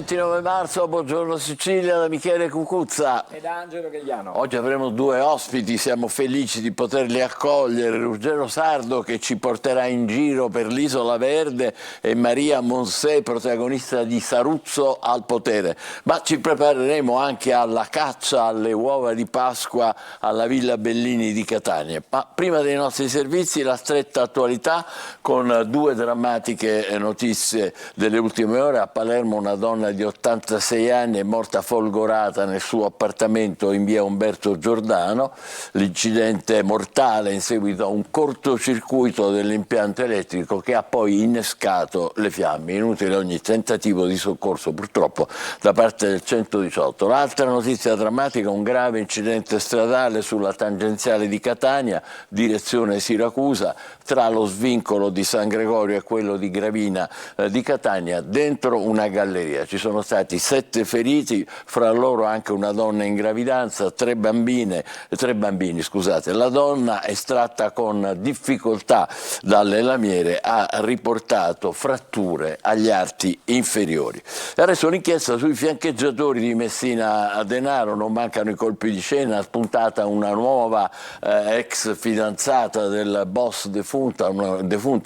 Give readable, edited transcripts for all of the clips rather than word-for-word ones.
29 marzo, buongiorno Sicilia da Michele Cucuzza e da Angelo Gagliano. Oggi avremo due ospiti, siamo felici di poterli accogliere, Ruggero Sardo che ci porterà in giro per l'Isola Verde e Maria Monsè, protagonista di Saruzzo al potere, ma ci prepareremo anche alla caccia alle uova di Pasqua alla Villa Bellini di Catania. Ma prima dei nostri servizi la stretta attualità con due drammatiche notizie delle ultime ore. A Palermo una donna di 86 anni è morta folgorata nel suo appartamento in via Umberto Giordano. L'incidente mortale in seguito a un cortocircuito dell'impianto elettrico che ha poi innescato le fiamme. Inutile ogni tentativo di soccorso purtroppo da parte del 118. L'altra notizia drammatica, un grave incidente stradale sulla tangenziale di Catania, direzione Siracusa, tra lo svincolo di San Gregorio e quello di Gravina di Catania, dentro una galleria. Ci sono stati 7 feriti, fra loro anche una donna in gravidanza, 3 bambini. La donna, estratta con difficoltà dalle lamiere, ha riportato fratture agli arti inferiori. E adesso un'inchiesta sui fiancheggiatori di Messina Denaro, non mancano i colpi di scena, spuntata una nuova ex fidanzata del boss defunto,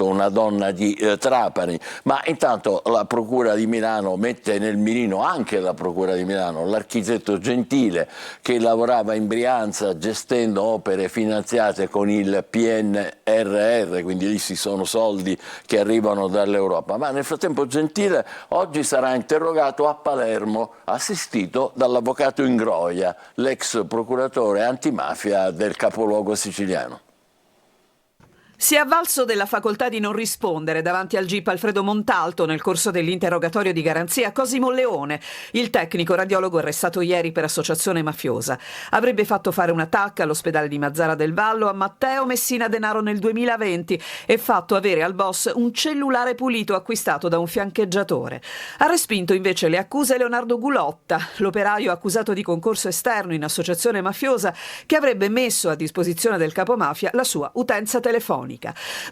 una donna di Trapani, ma intanto la Procura di Milano mette nel mirino, anche la Procura di Milano, l'architetto Gentile che lavorava in Brianza gestendo opere finanziate con il PNRR, quindi lì ci sono soldi che arrivano dall'Europa. Ma nel frattempo Gentile oggi sarà interrogato a Palermo, assistito dall'avvocato Ingroia, l'ex procuratore antimafia del capoluogo siciliano. Si è avvalso della facoltà di non rispondere davanti al GIP Alfredo Montalto nel corso dell'interrogatorio di garanzia Cosimo Leone, il tecnico radiologo arrestato ieri per associazione mafiosa. Avrebbe fatto fare una TAC all'ospedale di Mazzara del Vallo a Matteo Messina Denaro nel 2020 e fatto avere al boss un cellulare pulito acquistato da un fiancheggiatore. Ha respinto invece le accuse Leonardo Gulotta, l'operaio accusato di concorso esterno in associazione mafiosa che avrebbe messo a disposizione del capomafia la sua utenza telefonica.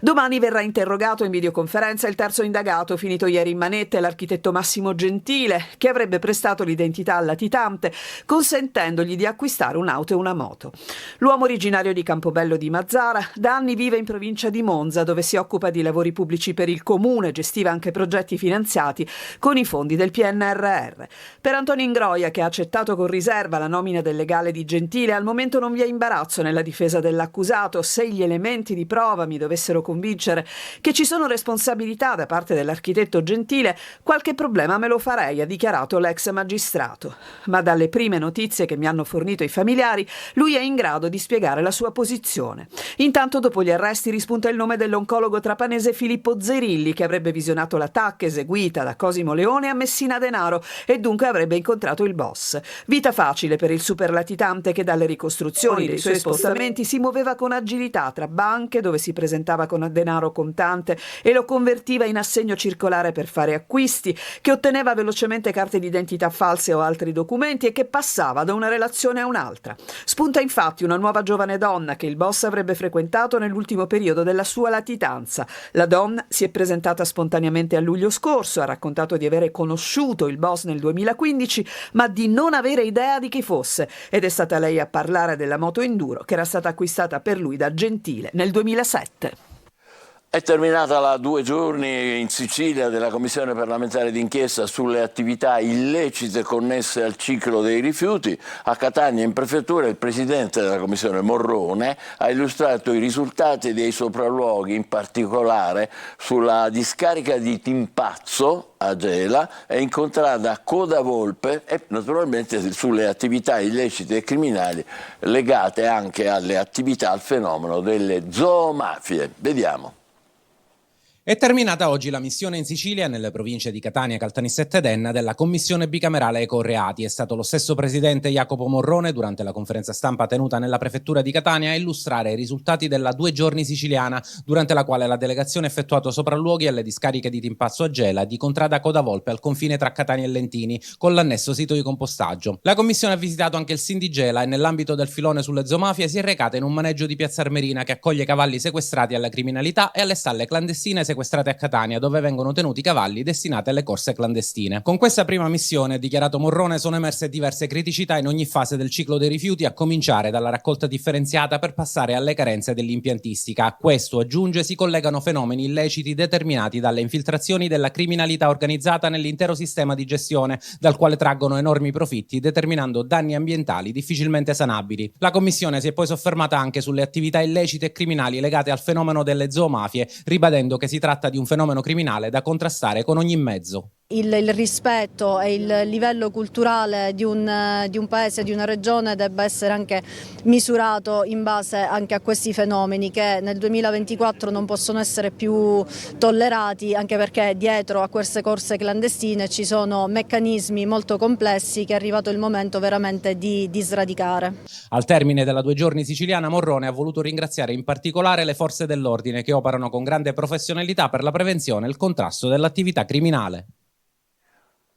Domani verrà interrogato in videoconferenza il terzo indagato, finito ieri in manette, l'architetto Massimo Gentile, che avrebbe prestato l'identità al latitante, consentendogli di acquistare un'auto e una moto. L'uomo originario di Campobello di Mazzara da anni vive in provincia di Monza, dove si occupa di lavori pubblici per il comune, gestiva anche progetti finanziati con i fondi del PNRR. Per Antonio Ingroia, che ha accettato con riserva la nomina del legale di Gentile, al momento non vi è imbarazzo nella difesa dell'accusato se gli elementi di prova mi dovessero convincere che ci sono responsabilità da parte dell'architetto Gentile, qualche problema me lo farei, ha dichiarato l'ex magistrato. Ma dalle prime notizie che mi hanno fornito i familiari, lui è in grado di spiegare la sua posizione. Intanto, dopo gli arresti, rispunta il nome dell'oncologo trapanese Filippo Zerilli, che avrebbe visionato la TAC eseguita da Cosimo Leone a Messina Denaro e dunque avrebbe incontrato il boss. Vita facile per il superlatitante che dalle ricostruzioni dei suoi spostamenti si muoveva con agilità tra banche dove si presentava con denaro contante e lo convertiva in assegno circolare per fare acquisti, che otteneva velocemente carte d'identità false o altri documenti e che passava da una relazione a un'altra. Spunta infatti una nuova giovane donna che il boss avrebbe frequentato nell'ultimo periodo della sua latitanza. La donna si è presentata spontaneamente a luglio scorso, ha raccontato di avere conosciuto il boss nel 2015 ma di non avere idea di chi fosse, ed è stata lei a parlare della moto enduro che era stata acquistata per lui da Gentile nel 2007. È terminata la 2 giorni in Sicilia della Commissione parlamentare d'inchiesta sulle attività illecite connesse al ciclo dei rifiuti. A Catania, in prefettura, il presidente della Commissione Morrone ha illustrato i risultati dei sopralluoghi, in particolare sulla discarica di Timpazzo a Gela e in contrada Codavolpe e naturalmente sulle attività illecite e criminali legate anche alle attività, al fenomeno delle zoomafie. Vediamo. È terminata oggi la missione in Sicilia e nelle province di Catania, Caltanissetta ed Enna della Commissione bicamerale Ecoreati. È stato lo stesso presidente Jacopo Morrone, durante la conferenza stampa tenuta nella prefettura di Catania, a illustrare i risultati della 2 giorni siciliana, durante la quale la delegazione ha effettuato sopralluoghi alle discariche di Timpazzo a Gela, di Contrada Codavolpe al confine tra Catania e Lentini, con l'annesso sito di compostaggio. La commissione ha visitato anche il SIN di Gela e nell'ambito del filone sulle zoomafie si è recata in un maneggio di Piazza Armerina che accoglie cavalli sequestrati alla criminalità e alle stalle clandestine sequestrate sequestrate a Catania, dove vengono tenuti cavalli destinati alle corse clandestine. Con questa prima missione, dichiarato Morrone, sono emerse diverse criticità in ogni fase del ciclo dei rifiuti, a cominciare dalla raccolta differenziata per passare alle carenze dell'impiantistica. A questo, aggiunge, si collegano fenomeni illeciti determinati dalle infiltrazioni della criminalità organizzata nell'intero sistema di gestione, dal quale traggono enormi profitti, determinando danni ambientali difficilmente sanabili. La Commissione si è poi soffermata anche sulle attività illecite e criminali legate al fenomeno delle zoomafie, ribadendo che si tratta di un fenomeno criminale da contrastare con ogni mezzo. Il rispetto e il livello culturale di un paese, di una regione debba essere anche misurato in base anche a questi fenomeni che nel 2024 non possono essere più tollerati, anche perché dietro a queste corse clandestine ci sono meccanismi molto complessi che è arrivato il momento veramente di sradicare. Al termine della 2 giorni siciliana, Morrone ha voluto ringraziare in particolare le forze dell'ordine che operano con grande professionalità per la prevenzione e il contrasto dell'attività criminale.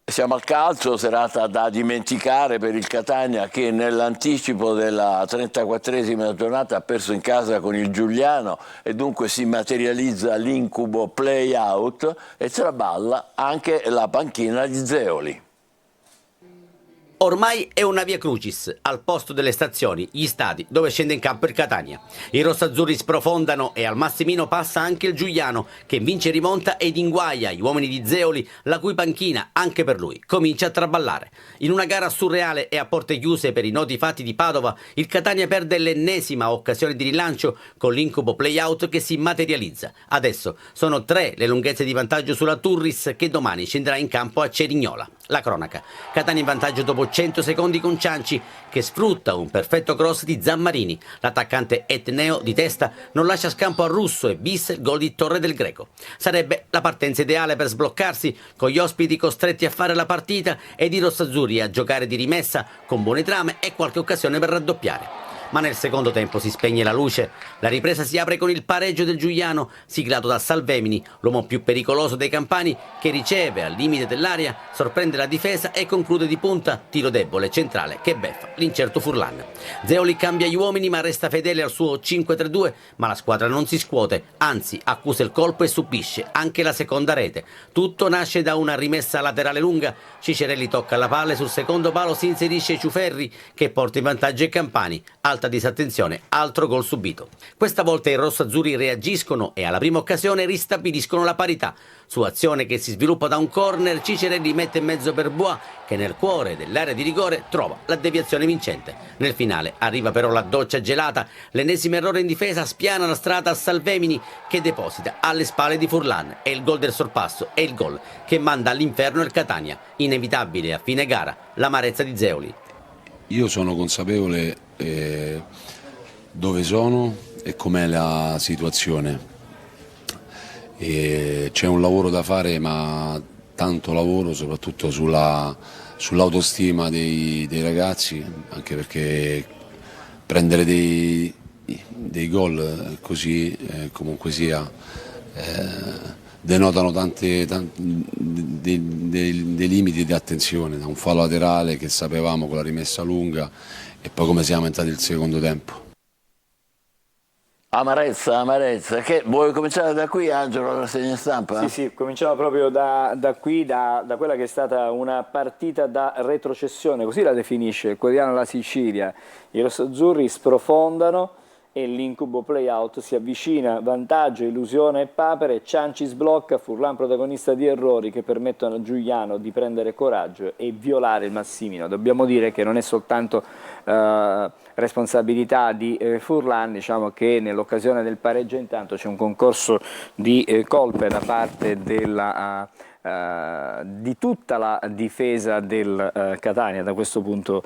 Siamo al calcio, serata da dimenticare per il Catania che nell'anticipo della 34esima giornata ha perso in casa con il Giuliano e dunque si materializza l'incubo play-out e traballa anche la panchina di Zeoli. Ormai è una via crucis, al posto delle stazioni, gli stadi dove scende in campo il Catania. I rossazzurri sprofondano e al Massimino passa anche il Giuliano che vince e rimonta ed inguaia gli uomini di Zeoli, la cui panchina, anche per lui, comincia a traballare. In una gara surreale e a porte chiuse per i noti fatti di Padova, il Catania perde l'ennesima occasione di rilancio con l'incubo play-out che si materializza. Adesso sono 3 le lunghezze di vantaggio sulla Turris che domani scenderà in campo a Cerignola. La cronaca. Catania in vantaggio dopo 100 secondi con Cianci che sfrutta un perfetto cross di Zammarini. L'attaccante etneo di testa non lascia scampo a Russo e bis il gol di Torre del Greco. Sarebbe la partenza ideale per sbloccarsi con gli ospiti costretti a fare la partita ed i rossazzurri a giocare di rimessa con buone trame e qualche occasione per raddoppiare. Ma nel secondo tempo si spegne la luce, la ripresa si apre con il pareggio del Giuliano, siglato da Salvemini, l'uomo più pericoloso dei campani, che riceve al limite dell'area, sorprende la difesa e conclude di punta, tiro debole, centrale, che beffa l'incerto Furlan. Zeoli cambia gli uomini ma resta fedele al suo 5-3-2, ma la squadra non si scuote, anzi accusa il colpo e subisce anche la seconda rete. Tutto nasce da una rimessa laterale lunga, Cicerelli tocca la palla e sul secondo palo si inserisce Ciuferri che porta in vantaggio i campani. Alta disattenzione, altro gol subito. Questa volta i rossazzurri reagiscono e alla prima occasione ristabiliscono la parità. Su azione che si sviluppa da un corner, Cicerelli mette in mezzo per Bois che nel cuore dell'area di rigore trova la deviazione vincente. Nel finale arriva però la doccia gelata, l'ennesimo errore in difesa spiana la strada a Salvemini che deposita alle spalle di Furlan e il gol del sorpasso è il gol che manda all'inferno il Catania. Inevitabile a fine gara l'amarezza di Zeoli. Io sono consapevole dove sono e com'è la situazione. C'è un lavoro da fare, ma tanto lavoro soprattutto sull'autostima dei ragazzi, anche perché prendere dei gol comunque sia denotano dei limiti di attenzione, da un fallo laterale che sapevamo con la rimessa lunga e poi come siamo entrati il secondo tempo. Amarezza, che vuoi cominciare da qui, Angelo, la rassegna stampa? Sì, cominciamo proprio da qui, da quella che è stata una partita da retrocessione, così la definisce il quotidiano La Sicilia. I rossazzurri sprofondano e l'incubo play-out si avvicina, vantaggio, illusione e papere, Cianci sblocca, Furlan protagonista di errori che permettono a Giuliano di prendere coraggio e violare il Massimino. Dobbiamo dire che non è soltanto responsabilità di Furlan, diciamo che nell'occasione del pareggio intanto c'è un concorso di colpe da parte di tutta la difesa del Catania da questo punto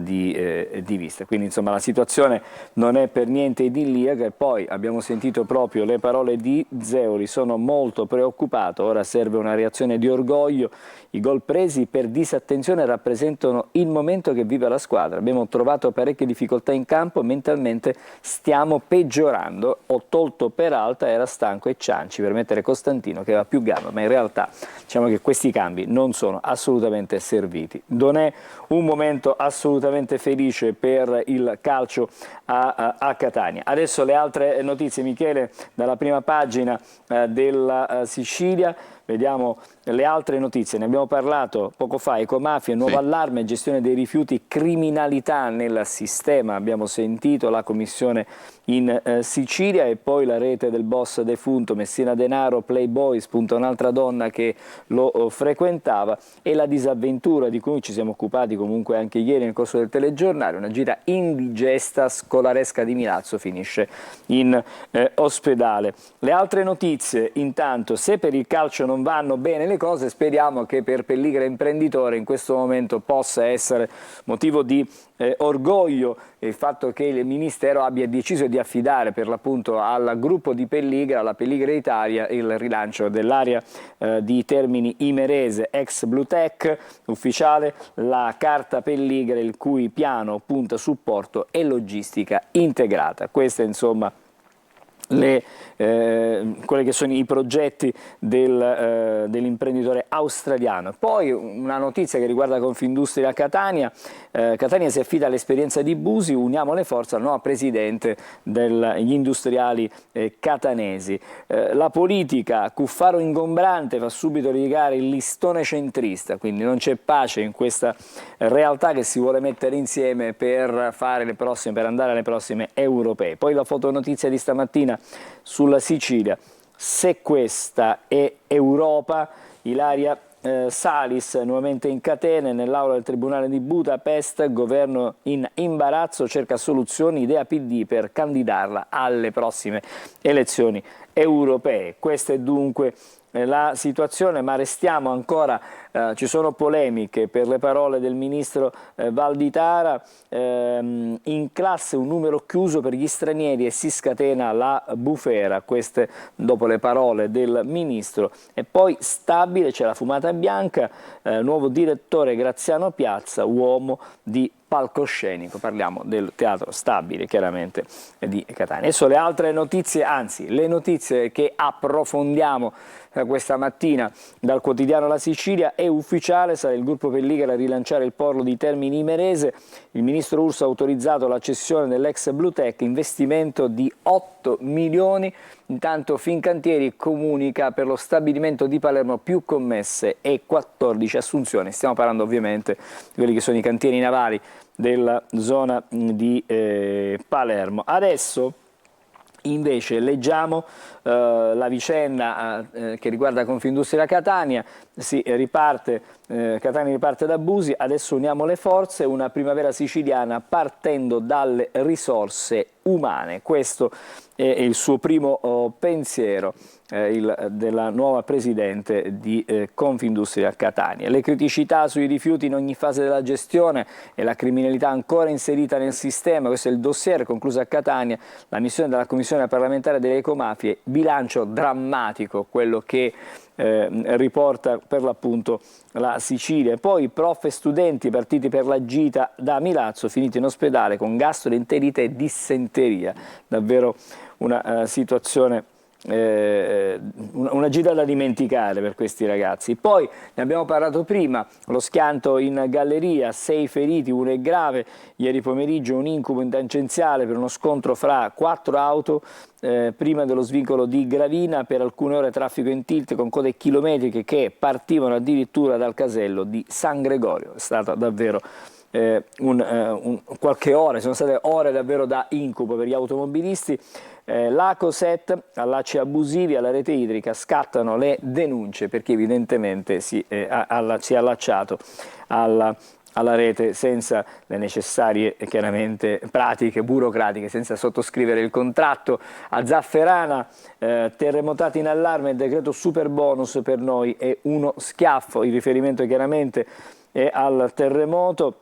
di vista. Quindi insomma la situazione non è per niente idilliaca e poi abbiamo sentito proprio le parole di Zeoli, sono molto preoccupato, ora serve una reazione di orgoglio, i gol presi per disattenzione rappresentano il momento che vive la squadra, abbiamo trovato parecchie difficoltà in campo, mentalmente stiamo peggiorando, ho tolto Peralta, era stanco e Cianci per mettere Costantino che aveva più gamma, ma in realtà diciamo che questi cambi non sono assolutamente serviti. Non è un momento assolutamente felice per il calcio a Catania. Adesso le altre notizie, Michele, dalla prima pagina della Sicilia. Vediamo le altre notizie, ne abbiamo parlato poco fa, ecomafia, nuovo allarme, gestione dei rifiuti, criminalità nel sistema, abbiamo sentito la commissione in Sicilia, e poi la rete del boss defunto Messina Denaro, Playboy, spunta un'altra donna che lo frequentava, e la disavventura di cui ci siamo occupati comunque anche ieri nel corso del telegiornale, una gita indigesta scolaresca di Milazzo finisce in ospedale. Le altre notizie, intanto, se per il calcio non vanno bene le cose, speriamo che per Pelligra imprenditore in questo momento possa essere motivo di orgoglio il fatto che il Ministero abbia deciso di affidare per l'appunto al gruppo di Pelligra, alla Pelligra Italia, il rilancio dell'area di Termini Imerese, ex Bluetech, ufficiale la carta Pelligra, il cui piano punta supporto e logistica integrata. Questa insomma quelli che sono i progetti dell'imprenditore australiano. Poi una notizia che riguarda Confindustria Catania. Catania si affida all'esperienza di Busi, uniamo le forze al nuovo presidente degli industriali catanesi. La politica, Cuffaro ingombrante, fa subito rilegare il listone centrista, quindi non c'è pace in questa realtà che si vuole mettere insieme per andare alle prossime europee. Poi la fotonotizia di stamattina sulla Sicilia, se questa è Europa, Ilaria Salis nuovamente in catene nell'aula del Tribunale di Budapest, governo in imbarazzo, cerca soluzioni, idea PD per candidarla alle prossime elezioni europee. Questa è dunque la situazione, ma restiamo ancora, ci sono polemiche per le parole del ministro Valditara, in classe un numero chiuso per gli stranieri e si scatena la bufera, queste dopo le parole del ministro. E poi stabile, c'è la fumata bianca, nuovo direttore Graziano Piazza, uomo di palcoscenico, parliamo del Teatro Stabile chiaramente di Catania. Adesso le altre notizie, anzi le notizie che approfondiamo questa mattina dal quotidiano La Sicilia. È ufficiale, sarà il gruppo Pelligra a rilanciare il porlo di Termini Imerese, il ministro Urso ha autorizzato la cessione dell'ex Bluetech, investimento di 8 milioni, intanto Fincantieri comunica per lo stabilimento di Palermo più commesse e 14 assunzioni, stiamo parlando ovviamente di quelli che sono i cantieri navali della zona di Palermo. Adesso invece leggiamo la vicenda che riguarda Confindustria Catania, Catania riparte da Busi, adesso uniamo le forze, una primavera siciliana partendo dalle risorse umane, questo è il suo primo pensiero della nuova presidente di Confindustria Catania. Le criticità sui rifiuti in ogni fase della gestione e la criminalità ancora inserita nel sistema, questo è il dossier concluso a Catania, la missione della Commissione parlamentare delle ecomafie, bilancio drammatico quello che riporta per l'appunto la Sicilia. Poi prof e studenti partiti per la gita da Milazzo finiti in ospedale con gastroenterite e dissenteria, davvero una situazione, una gita da dimenticare per questi ragazzi. Poi ne abbiamo parlato prima, lo schianto in galleria, 6 feriti, 1 è grave, ieri pomeriggio un incubo in tangenziale per uno scontro fra 4 auto prima dello svincolo di Gravina, per alcune ore traffico in tilt con code chilometriche che partivano addirittura dal casello di San Gregorio. È stata davvero qualche ora, sono state ore davvero da incubo per gli automobilisti. L'Acoset allacci abusivi alla rete idrica, scattano le denunce perché evidentemente si è allacciato alla rete senza le necessarie chiaramente pratiche burocratiche, senza sottoscrivere il contratto. A Zafferana terremotati in allarme, il decreto super bonus per noi è uno schiaffo, il riferimento chiaramente è al terremoto.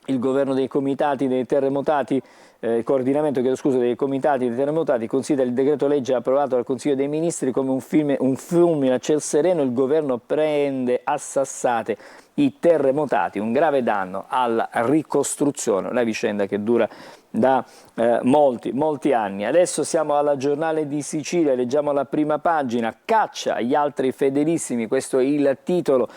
il governo dei comitati dei terremotati, il coordinamento dei comitati dei terremotati considera il decreto legge approvato dal Consiglio dei Ministri come un fulmine a ciel sereno. Il governo prende a sassate i terremotati, un grave danno alla ricostruzione, una vicenda che dura da molti anni. Adesso siamo alla Giornale di Sicilia, leggiamo la prima pagina: caccia agli altri fedelissimi, questo è il titolo.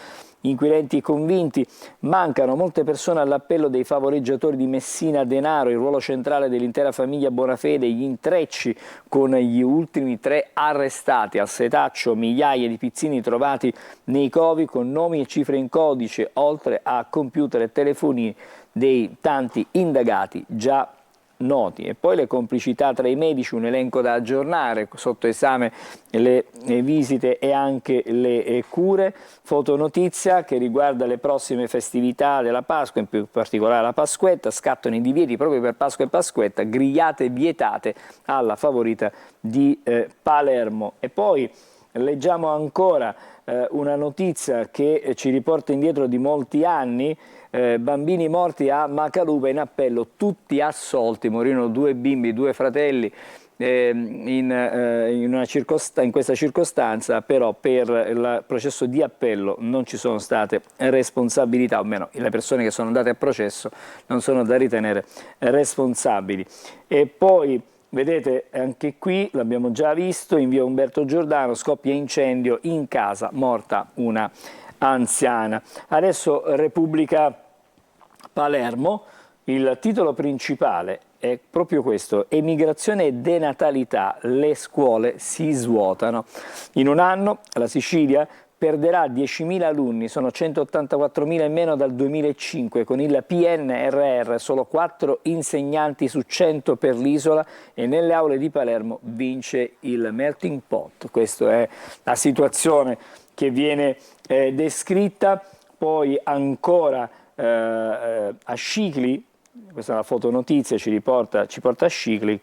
Inquirenti convinti, mancano molte persone all'appello dei favoreggiatori di Messina Denaro, il ruolo centrale dell'intera famiglia Bonafede, gli intrecci con gli ultimi 3 arrestati, al setaccio migliaia di pizzini trovati nei covi con nomi e cifre in codice, oltre a computer e telefonini dei tanti indagati già noti. E poi le complicità tra i medici, un elenco da aggiornare, sotto esame le visite e anche le cure. Fotonotizia che riguarda le prossime festività della Pasqua, in più particolare la Pasquetta. Scattano i divieti proprio per Pasqua e Pasquetta, grigliate vietate alla favorita di Palermo. E poi leggiamo ancora una notizia che ci riporta indietro di molti anni. Bambini morti a Macalupa in appello, tutti assolti, morirono 2 bimbi, 2 fratelli in questa circostanza, però per il processo di appello non ci sono state responsabilità, o meno le persone che sono andate a processo non sono da ritenere responsabili. E poi vedete anche qui, l'abbiamo già visto, in via Umberto Giordano scoppia incendio in casa, morta una anziana. Adesso Repubblica Palermo, il titolo principale è proprio questo: emigrazione e denatalità, le scuole si svuotano. In un anno la Sicilia perderà 10.000 alunni, sono 184.000 in meno dal 2005, con il PNRR solo 4 insegnanti su 100 per l'isola e nelle aule di Palermo vince il melting pot. Questa è la situazione che viene descritta. Poi ancora a Scicli, questa è la fotonotizia, ci porta a Scicli,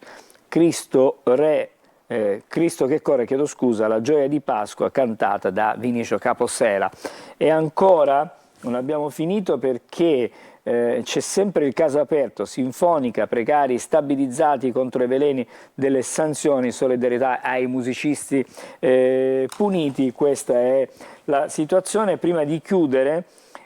Cristo che corre, chiedo scusa, la gioia di Pasqua cantata da Vinicio Caposela. E ancora non abbiamo finito perché c'è sempre il caso aperto, Sinfonica, precari stabilizzati contro i veleni delle sanzioni, solidarietà ai musicisti puniti. Questa è la situazione. Prima di chiudere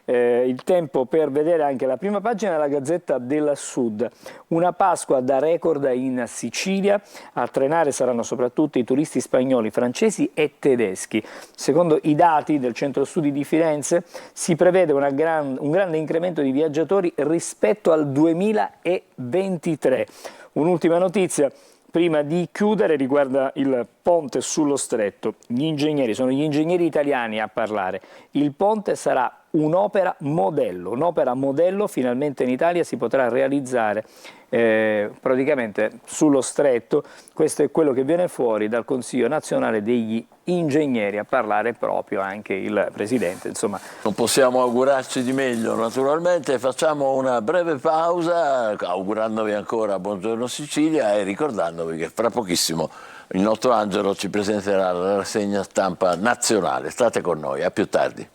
il tempo per vedere anche la prima pagina della Gazzetta del Sud. Una Pasqua da record in Sicilia, a trenare saranno soprattutto i turisti spagnoli, francesi e tedeschi. Secondo i dati del Centro Studi di Firenze si prevede un grande incremento di viaggiatori rispetto al 2023. Un'ultima notizia prima di chiudere riguarda il ponte sullo Stretto. Sono gli ingegneri italiani a parlare. Il ponte sarà un'opera modello, finalmente in Italia si potrà realizzare praticamente sullo Stretto. Questo è quello che viene fuori dal Consiglio nazionale degli ingegneri, a parlare proprio anche il Presidente. Insomma, non possiamo augurarci di meglio, naturalmente. Facciamo una breve pausa augurandovi ancora buongiorno Sicilia e ricordandovi che fra pochissimo il nostro Angelo ci presenterà la rassegna stampa nazionale. State con noi, a più tardi.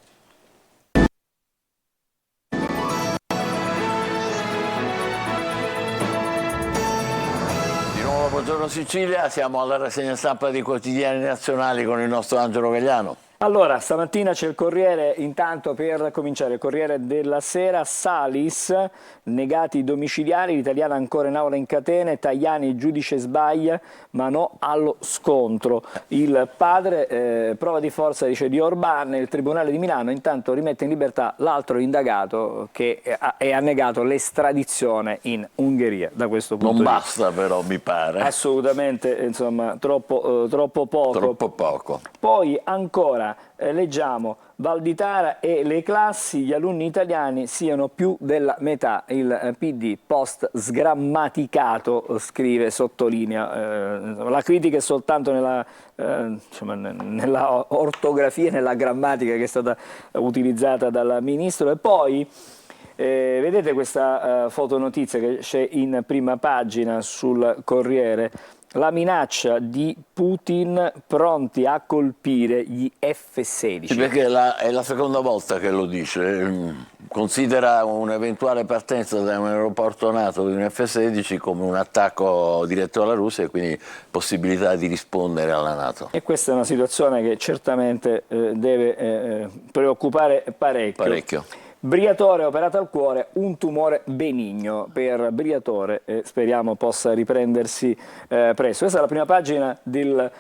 Buongiorno Sicilia, siamo alla rassegna stampa dei quotidiani nazionali con il nostro Angelo Gagliano. Allora, stamattina c'è il Corriere, intanto per cominciare, il Corriere della Sera, Salis, negati domiciliari, l'italiana ancora in aula in catene, Tajani, il giudice sbaglia, ma no allo scontro. Il padre, prova di forza, dice, di Orban, il Tribunale di Milano intanto rimette in libertà l'altro indagato che ha negato l'estradizione in Ungheria, da questo punto di vista. Non basta però, mi pare. Assolutamente, insomma, troppo poco. Troppo poco. Poi ancora leggiamo Valditara e le classi, gli alunni italiani siano più della metà, il PD post sgrammaticato, scrive, sottolinea. La critica è soltanto nella ortografia e nella grammatica che è stata utilizzata dal ministro. E poi vedete questa fotonotizia che c'è in prima pagina sul Corriere. la minaccia di Putin pronti a colpire gli F-16. Sì, perché è la seconda volta che lo dice. Considera un'eventuale partenza da un aeroporto NATO di un F-16 come un attacco diretto alla Russia e quindi possibilità di rispondere alla NATO. E questa è una situazione che certamente deve preoccupare parecchio. Briatore operato al cuore, un tumore benigno per Briatore, speriamo possa riprendersi presto. Questa è la prima pagina del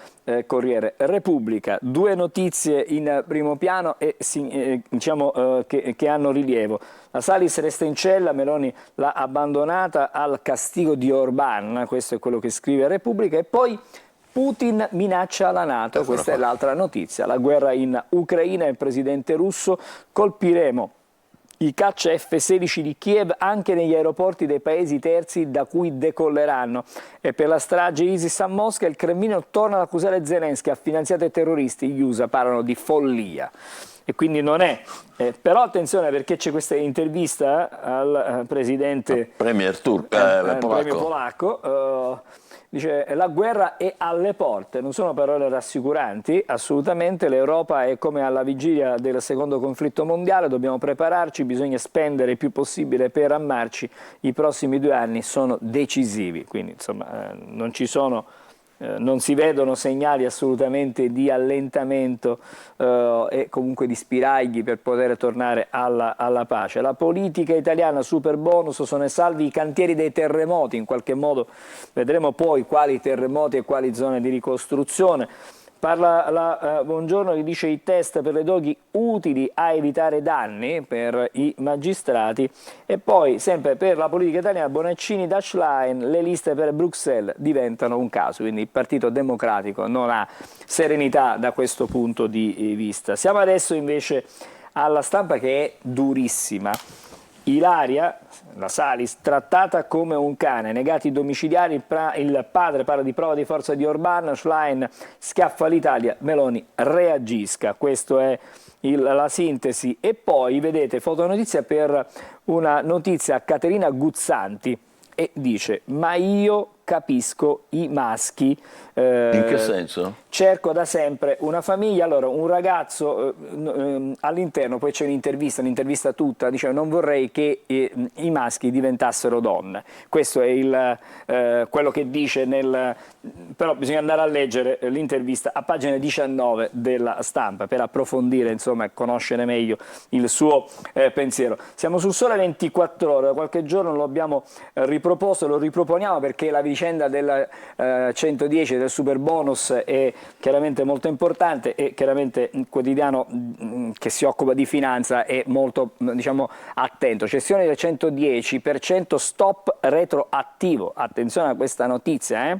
Corriere Repubblica, 2 notizie in primo piano e diciamo che hanno rilievo. La Salis resta in cella, Meloni l'ha abbandonata al castigo di Orbán, questo è quello che scrive Repubblica, e poi Putin minaccia la NATO, questa è l'altra notizia, la guerra in Ucraina, il presidente russo, colpiremo i caccia F-16 di Kiev anche negli aeroporti dei paesi terzi da cui decolleranno. E per la strage ISIS a Mosca il Cremlino torna ad accusare Zelensky, ha finanziato i terroristi, gli USA parlano di follia. E quindi non è. Però attenzione perché c'è questa intervista al presidente Premier polacco. Dice la guerra è alle porte, non sono parole rassicuranti, assolutamente, l'Europa è come alla vigilia del secondo conflitto mondiale, dobbiamo prepararci, bisogna spendere il più possibile per armarci, i prossimi 2 anni sono decisivi, quindi insomma non si vedono segnali assolutamente di allentamento e comunque di spiragli per poter tornare alla pace. La politica italiana, super bonus, sono salvi i cantieri dei terremoti, in qualche modo vedremo poi quali terremoti e quali zone di ricostruzione. Parla la Buongiorno che dice i test per le droghe utili a evitare danni per i magistrati e poi sempre per la politica italiana Bonaccini, Dachline, le liste per Bruxelles diventano un caso, quindi il Partito Democratico non ha serenità da questo punto di vista. Siamo adesso invece alla Stampa che è durissima. Ilaria, la Salis, trattata come un cane, negati i domiciliari, il padre parla di prova di forza di Orbán, Schlein schiaffa l'Italia, Meloni reagisca, questa è la sintesi. E poi vedete fotonotizia per una notizia a Caterina Guzzanti e dice ma io capisco i maschi. In che senso? Cerco da sempre una famiglia, allora un ragazzo all'interno, poi c'è un'intervista tutta, dice non vorrei che i maschi diventassero donne, questo è quello che dice però bisogna andare a leggere l'intervista a pagina 19 della Stampa per approfondire, insomma, e conoscere meglio il suo pensiero. Siamo sul Sole 24 Ore, da qualche giorno lo abbiamo riproposto, lo riproponiamo perché la vicenda del 110 del super bonus è chiaramente molto importante e chiaramente il quotidiano che si occupa di finanza è molto, diciamo, attento. Cessione del 110%, stop retroattivo, attenzione a questa notizia.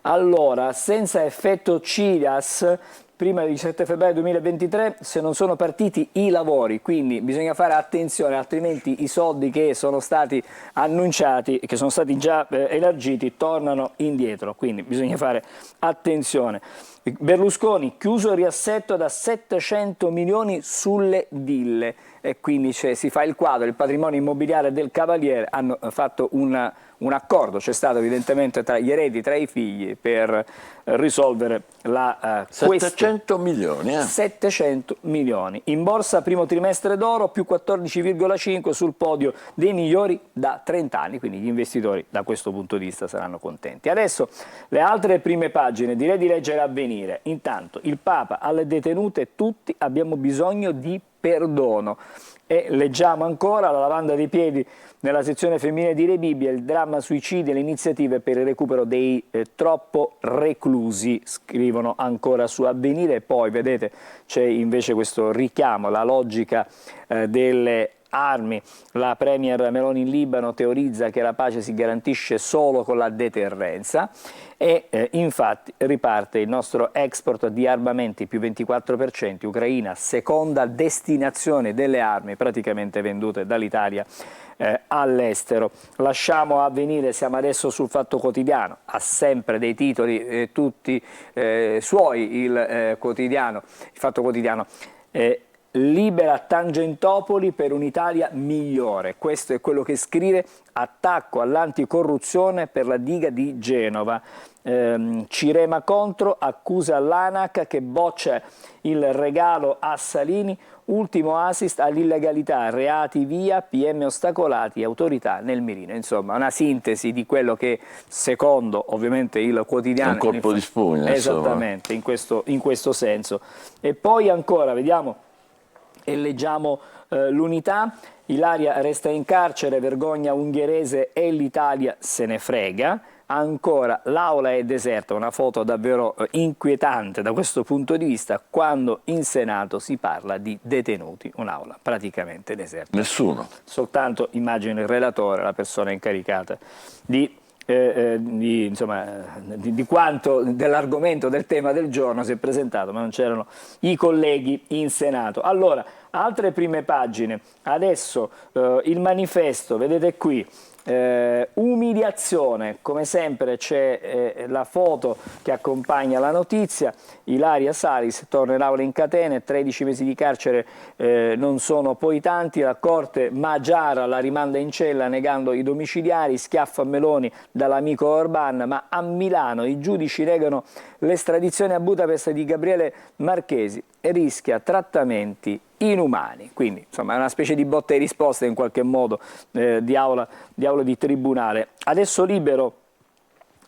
Allora, senza effetto CIRAS, prima del 17 febbraio 2023 se non sono partiti i lavori, quindi bisogna fare attenzione, altrimenti i soldi che sono stati annunciati e che sono stati già elargiti tornano indietro, quindi bisogna fare attenzione. Berlusconi, chiuso il riassetto da 700 milioni sulle ville e quindi si fa il quadro, il patrimonio immobiliare del Cavaliere, hanno fatto un accordo, c'è stato evidentemente tra gli eredi, tra i figli per risolvere la 700 milioni. 700 milioni. In borsa primo trimestre d'oro più 14,5 sul podio dei migliori da 30 anni, quindi gli investitori da questo punto di vista saranno contenti. Adesso le altre prime pagine, direi di leggere Avvenire. Intanto il Papa alle detenute, tutti abbiamo bisogno di perdono. E leggiamo ancora la lavanda dei piedi nella sezione femminile di Re Bibbia, il dramma suicidi e le iniziative per il recupero dei troppo reclusi, scrivono ancora su Avvenire. E poi vedete c'è invece questo richiamo, la logica delle armi. La premier Meloni in Libano teorizza che la pace si garantisce solo con la deterrenza e infatti riparte il nostro export di armamenti più 24%, Ucraina seconda destinazione delle armi praticamente vendute dall'Italia all'estero. Lasciamo Avvenire, siamo adesso sul Fatto Quotidiano, ha sempre dei titoli tutti suoi il Fatto Quotidiano. libera Tangentopoli per un'Italia migliore. Questo è quello che scrive. Attacco all'anticorruzione per la diga di Genova. Cirema contro, accusa l'ANAC che boccia il regalo a Salini, ultimo assist all'illegalità, reati via, PM ostacolati, autorità nel mirino. Insomma, una sintesi di quello che, secondo ovviamente il quotidiano, un colpo di spugna, esattamente, in questo senso. E poi ancora vediamo e leggiamo l'Unità. Ilaria resta in carcere, vergogna ungherese e l'Italia se ne frega. Ancora, l'aula è deserta, una foto davvero inquietante da questo punto di vista, quando in Senato si parla di detenuti, un'aula praticamente deserta. Nessuno. Soltanto, immagino, il relatore, la persona incaricata di quanto dell'argomento, del tema del giorno si è presentato, ma non c'erano i colleghi in Senato. Allora, altre prime pagine, adesso il manifesto, vedete qui, umiliazione, come sempre c'è la foto che accompagna la notizia. Ilaria Salis torna in aula in catene, 13 mesi di carcere non sono poi tanti, la Corte Magiara la rimanda in cella negando i domiciliari, schiaffo a Meloni dall'amico Orban, ma a Milano i giudici negano l'estradizione a Budapest di Gabriele Marchesi e rischia trattamenti inumani. Quindi insomma è una specie di botta e risposta in qualche modo di aula di tribunale. Adesso Libero,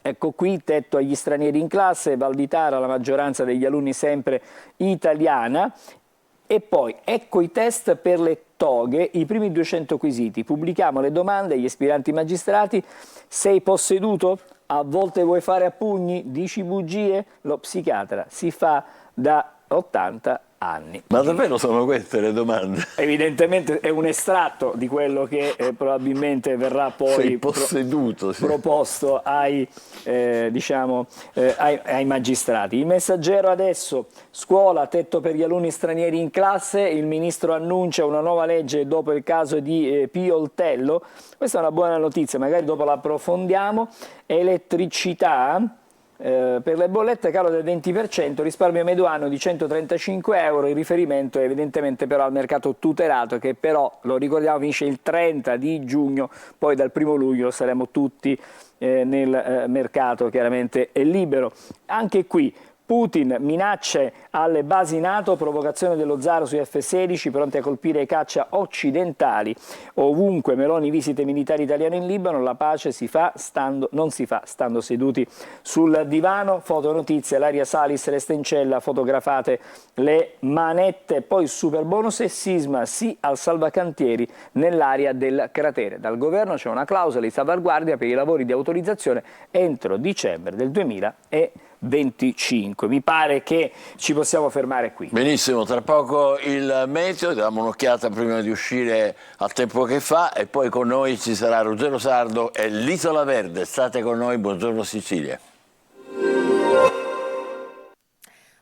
ecco qui, tetto agli stranieri in classe, Valditara, la maggioranza degli alunni sempre italiana. E poi ecco i test per le toghe, i primi 200 quesiti, pubblichiamo le domande agli aspiranti magistrati. Sei posseduto? A volte vuoi fare a pugni? Dici bugie? Lo psichiatra si fa da 80 anni. Ma davvero sono queste le domande? Evidentemente è un estratto di quello che probabilmente verrà poi proposto ai magistrati. Il Messaggero adesso, scuola, tetto per gli alunni stranieri in classe, il ministro annuncia una nuova legge dopo il caso di Pio Oltello. Questa è una buona notizia, magari dopo la approfondiamo. Elettricità. Per le bollette calo del 20%, risparmio medio anno di 135 euro, il riferimento è evidentemente però al mercato tutelato che però, lo ricordiamo, finisce il 30 di giugno, poi dal 1 luglio saremo tutti nel mercato chiaramente è libero. Anche qui Putin, minacce alle basi NATO, provocazione dello zar sui F-16 pronti a colpire i caccia occidentali. Ovunque Meloni visite militari italiane in Libano, la pace non si fa stando seduti sul divano. Fotonotizia, Ilaria Salis resta in cella, fotografate le manette. Poi superbonus e sisma, sì al salvacantieri nell'area del cratere. Dal governo c'è una clausola di salvaguardia per i lavori di autorizzazione entro dicembre del 2025. Mi pare che ci possiamo fermare qui. Benissimo, tra poco il meteo, diamo un'occhiata prima di uscire al tempo che fa e poi con noi ci sarà Ruggero Sardo e l'Isola Verde. State con noi, buongiorno Sicilia.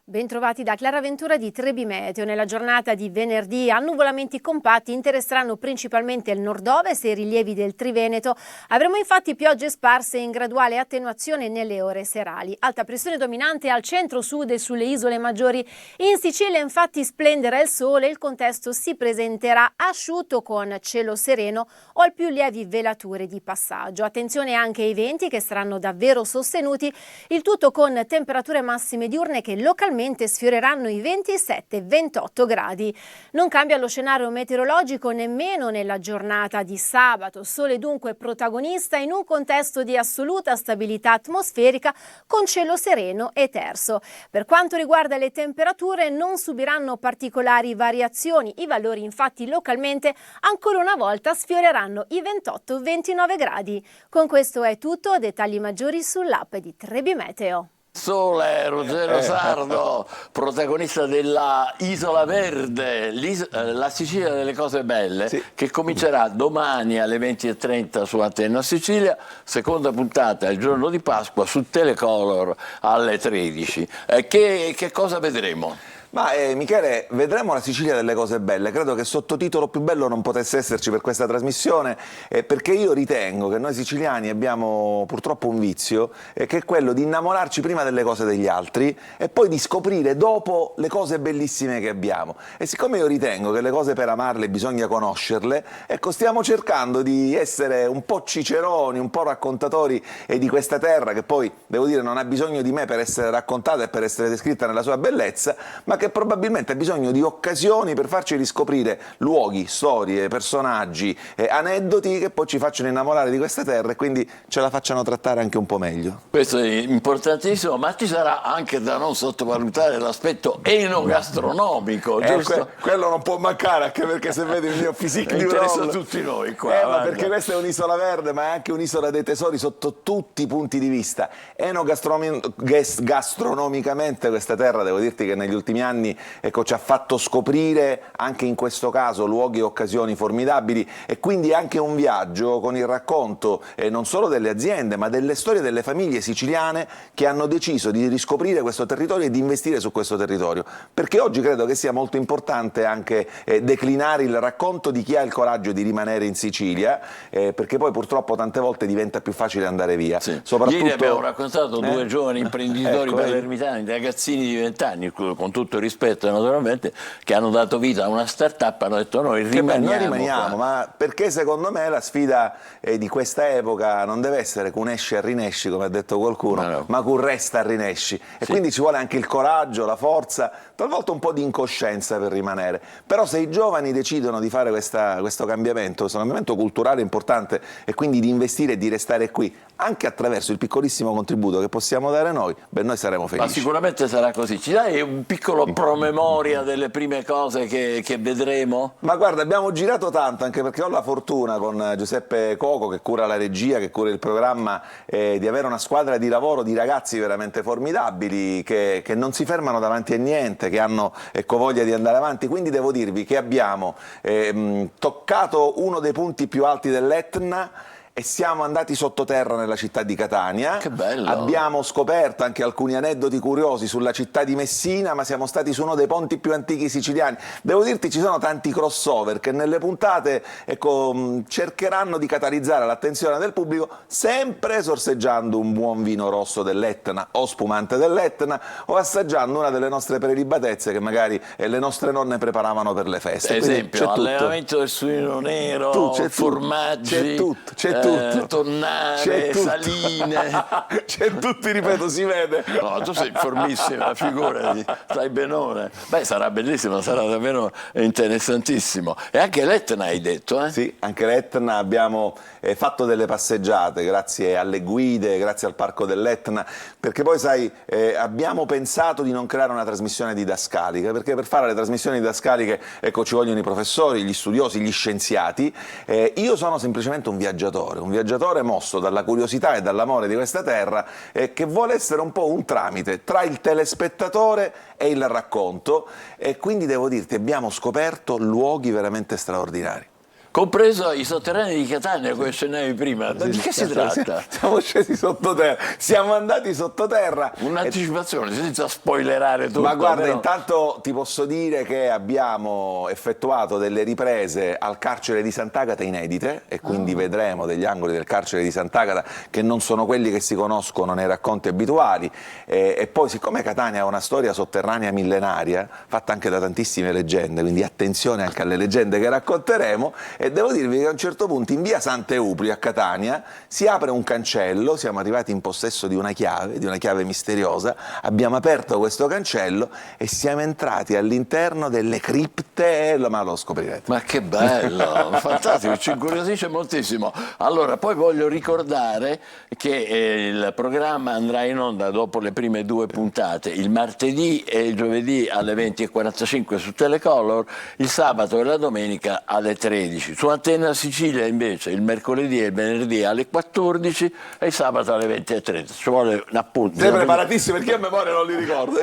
Bentrovati da Clara Ventura di Trebi Meteo. Nella giornata di venerdì annuvolamenti compatti interesseranno principalmente il nord-ovest e i rilievi del Triveneto. Avremo infatti piogge sparse in graduale attenuazione nelle ore serali. Alta pressione dominante al centro-sud e sulle isole maggiori. In Sicilia infatti splenderà il sole e il contesto si presenterà asciutto con cielo sereno o al più lievi velature di passaggio. Attenzione anche ai venti che saranno davvero sostenuti, il tutto con temperature massime diurne che localmente sfioreranno i 27-28 gradi. Non cambia lo scenario meteorologico nemmeno nella giornata di sabato. Sole dunque protagonista in un contesto di assoluta stabilità atmosferica con cielo sereno e terso. Per quanto riguarda le temperature non subiranno particolari variazioni. I valori infatti localmente ancora una volta sfioreranno i 28-29 gradi. Con questo è tutto, dettagli maggiori sull'app di Trebi Meteo. Sole, Ruggero Sardo, protagonista della Isola Verde, la Sicilia delle cose belle, sì, che comincerà domani alle 20:30 su Antenna Sicilia, seconda puntata il giorno di Pasqua su Telecolor alle 13. Che cosa vedremo? Ma Michele, vedremo la Sicilia delle cose belle. Credo che sottotitolo più bello non potesse esserci per questa trasmissione, perché io ritengo che noi siciliani abbiamo purtroppo un vizio, che è quello di innamorarci prima delle cose degli altri e poi di scoprire dopo le cose bellissime che abbiamo. E siccome io ritengo che le cose per amarle bisogna conoscerle, ecco, stiamo cercando di essere un po' ciceroni, un po' raccontatori di questa terra che poi, devo dire, non ha bisogno di me per essere raccontata e per essere descritta nella sua bellezza, ma che probabilmente ha bisogno di occasioni per farci riscoprire luoghi, storie, personaggi, aneddoti che poi ci facciano innamorare di questa terra e quindi ce la facciano trattare anche un po' meglio. Questo è importantissimo, ma ci sarà anche da non sottovalutare l'aspetto enogastronomico, giusto? Quello non può mancare, anche perché se vedi il mio physique di interessa roll, tutti noi qua. ma perché questa è un'isola verde, ma è anche un'isola dei tesori sotto tutti i punti di vista. Gastronomicamente questa terra, devo dirti che negli ultimi anni ci ha fatto scoprire anche in questo caso luoghi e occasioni formidabili, e quindi anche un viaggio con il racconto non solo delle aziende ma delle storie delle famiglie siciliane che hanno deciso di riscoprire questo territorio e di investire su questo territorio, perché oggi credo che sia molto importante anche declinare il racconto di chi ha il coraggio di rimanere in Sicilia, perché poi purtroppo tante volte diventa più facile andare via. Sì. Soprattutto... Ieri abbiamo raccontato due giovani imprenditori ecco, palermitani, ragazzini di 20 anni, con tutto il rispetto naturalmente, che hanno dato vita a una start-up, hanno detto noi rimaniamo, ma perché secondo me la sfida di questa epoca non deve essere cun esci e rinesci, come ha detto qualcuno, ma cun resta e rinesci, e quindi ci vuole anche il coraggio, la forza, talvolta un po' di incoscienza per rimanere. Però se i giovani decidono di fare questo cambiamento culturale importante, e quindi di investire e di restare qui, anche attraverso il piccolissimo contributo che possiamo dare noi, noi saremo felici. Ma sicuramente sarà così. Ci dai un piccolo promemoria delle prime cose che vedremo? Ma guarda, abbiamo girato tanto, anche perché ho la fortuna con Giuseppe Coco, che cura la regia, che cura il programma, di avere una squadra di lavoro di ragazzi veramente formidabili che non si fermano davanti a niente, che hanno voglia di andare avanti. Quindi devo dirvi che abbiamo toccato uno dei punti più alti dell'Etna e siamo andati sottoterra nella città di Catania. Che bello! Abbiamo scoperto anche alcuni aneddoti curiosi sulla città di Messina, ma siamo stati su uno dei ponti più antichi siciliani. Devo dirti, ci sono tanti crossover che nelle puntate cercheranno di catalizzare l'attenzione del pubblico, sempre sorseggiando un buon vino rosso dell'Etna o spumante dell'Etna, o assaggiando una delle nostre prelibatezze che magari le nostre nonne preparavano per le feste. Per esempio, allevamento del suino nero, formaggi, tonnare, saline. C'è tutto, ripeto, si vede. No, tu sei formissima, figurati, stai benone. Beh, sarà bellissimo, sarà davvero interessantissimo. E anche l'Etna hai detto, eh? Sì, anche l'Etna abbiamo fatto delle passeggiate grazie alle guide, grazie al parco dell'Etna, perché poi sai, abbiamo pensato di non creare una trasmissione didascalica, perché per fare le trasmissioni didascaliche ci vogliono i professori, gli studiosi, gli scienziati. Io sono semplicemente un viaggiatore mosso dalla curiosità e dall'amore di questa terra, che vuole essere un po' un tramite tra il telespettatore e il racconto, e quindi devo dirti abbiamo scoperto luoghi veramente straordinari. Compreso i sotterranei di Catania, come accennavi prima. Di che si tratta? Siamo scesi sottoterra, siamo andati sottoterra. Un'anticipazione, senza spoilerare tutto. Ma guarda, però... intanto ti posso dire che abbiamo effettuato delle riprese al carcere di Sant'Agata inedite, e quindi vedremo degli angoli del carcere di Sant'Agata che non sono quelli che si conoscono nei racconti abituali. E poi, siccome Catania ha una storia sotterranea millenaria, fatta anche da tantissime leggende, quindi attenzione anche alle leggende che racconteremo. E devo dirvi che a un certo punto in via Sant'Eupli a Catania si apre un cancello, siamo arrivati in possesso di una chiave misteriosa, abbiamo aperto questo cancello e siamo entrati all'interno delle cripte, ma lo scoprirete. Ma che bello, fantastico, ci incuriosisce moltissimo. Allora, poi voglio ricordare che il programma andrà in onda dopo le prime 2 puntate, il martedì e il giovedì alle 20:45 su Telecolor, il sabato e la domenica alle 13 Su Antenna Sicilia invece il mercoledì e il venerdì alle 14 e il sabato alle 20:30. Ci vuole un appunto. Sei preparatissimo perché io a memoria non li ricordo.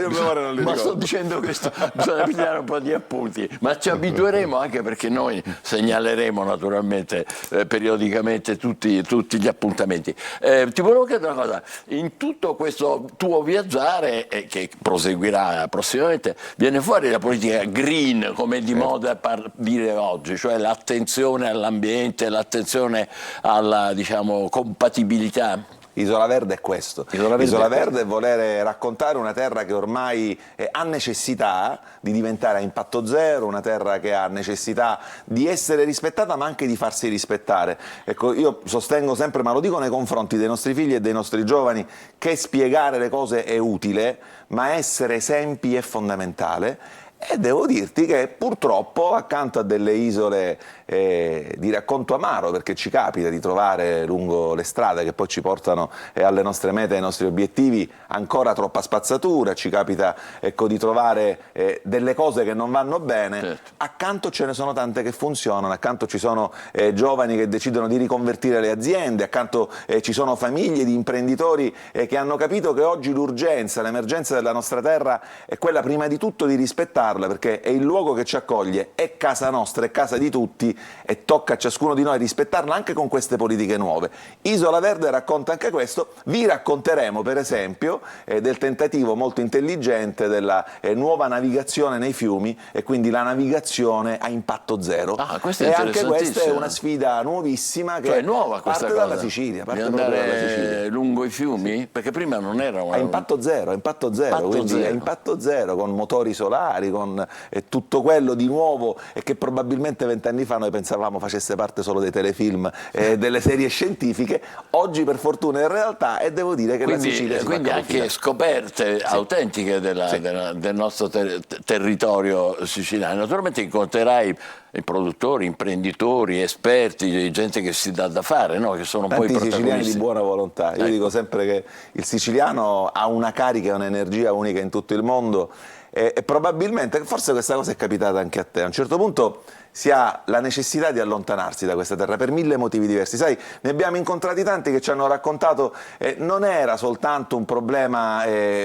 Ma sto dicendo questo, bisogna pigliare un po' di appunti, ma ci abitueremo anche perché noi segnaleremo naturalmente periodicamente tutti gli appuntamenti. Ti volevo chiedere una cosa, in tutto questo tuo viaggiare che proseguirà prossimamente viene fuori la politica green come è di moda dire oggi, cioè l'attenzione all'ambiente, l'attenzione alla, diciamo, compatibilità? Isola Verde è questo. Isola Verde è volere raccontare una terra che ormai ha necessità di diventare a impatto zero, una terra che ha necessità di essere rispettata ma anche di farsi rispettare. Ecco, io sostengo sempre, ma lo dico nei confronti dei nostri figli e dei nostri giovani, che spiegare le cose è utile, ma essere esempi è fondamentale. E devo dirti che purtroppo accanto a delle isole di racconto amaro, perché ci capita di trovare lungo le strade che poi ci portano alle nostre mete, ai nostri obiettivi, ancora troppa spazzatura, ci capita, ecco, di trovare delle cose che non vanno bene, certo. Accanto ce ne sono tante che funzionano, accanto ci sono giovani che decidono di riconvertire le aziende, accanto ci sono famiglie di imprenditori che hanno capito che oggi l'urgenza, l'emergenza della nostra terra è quella prima di tutto di rispettarla, perché è il luogo che ci accoglie, è casa nostra, è casa di tutti e tocca a ciascuno di noi rispettarla anche con queste politiche nuove. Isola Verde racconta anche questo, vi racconteremo per esempio del tentativo molto intelligente della nuova navigazione nei fiumi e quindi la navigazione a impatto zero. Questo è e anche questa è una sfida nuovissima che nuova parte dalla Sicilia, parte proprio dalla Sicilia. Lungo i fiumi? Sì. Perché prima non era a impatto zero, quindi a impatto zero, con motori solari, con tutto quello di nuovo e che probabilmente 20 anni fa noi pensavamo facesse parte solo dei telefilm e delle serie scientifiche. Oggi per fortuna è in realtà, e devo dire che quindi, la Sicilia si quindi anche scoperte autentiche del nostro territorio siciliano. Naturalmente incontrerai produttori, imprenditori, esperti, gente che si dà da fare, no? Che sono tanti poi protagonisti. Siciliani di buona volontà. Io dico sempre che il siciliano ha una carica e un'energia unica in tutto il mondo e probabilmente, forse questa cosa è capitata anche a te, a un certo punto si ha la necessità di allontanarsi da questa terra per mille motivi diversi. Sai, ne abbiamo incontrati tanti che ci hanno raccontato non era soltanto un problema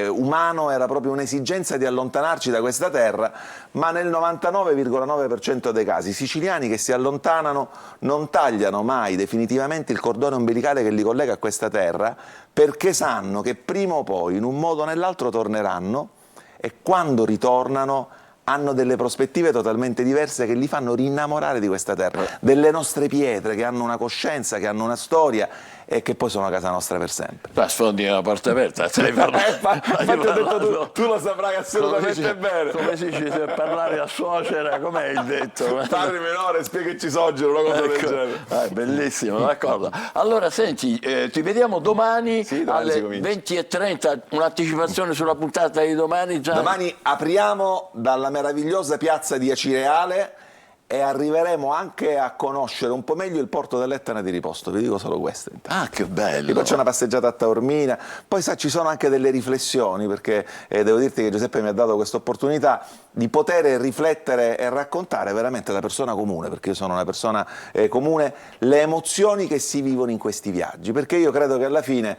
umano, era proprio un'esigenza di allontanarci da questa terra, ma nel 99,9% dei casi i siciliani che si allontanano non tagliano mai definitivamente il cordone ombelicale che li collega a questa terra, perché sanno che prima o poi in un modo o nell'altro torneranno e quando ritornano hanno delle prospettive totalmente diverse che li fanno rinnamorare di questa terra, delle nostre pietre che hanno una coscienza, che hanno una storia e che poi sono a casa nostra per sempre. Ma sfondi una porta aperta, infatti ho detto tu lo saprai assolutamente bene. Come si dice parlare a suocera, com'è il detto? Padre minore, spiegaci Soggiero, una cosa del genere. Bellissimo, d'accordo. Allora senti, ti vediamo domani alle 20:30, un'anticipazione sulla puntata di domani già? Domani apriamo dalla meravigliosa piazza di Acireale e arriveremo anche a conoscere un po' meglio il porto dell'Etna di Riposto, vi dico solo questo. Che bello! E poi c'è una passeggiata a Taormina, poi sa, ci sono anche delle riflessioni, perché devo dirti che Giuseppe mi ha dato questa opportunità di poter riflettere e raccontare veramente da persona comune, perché io sono una persona comune, le emozioni che si vivono in questi viaggi, perché io credo che alla fine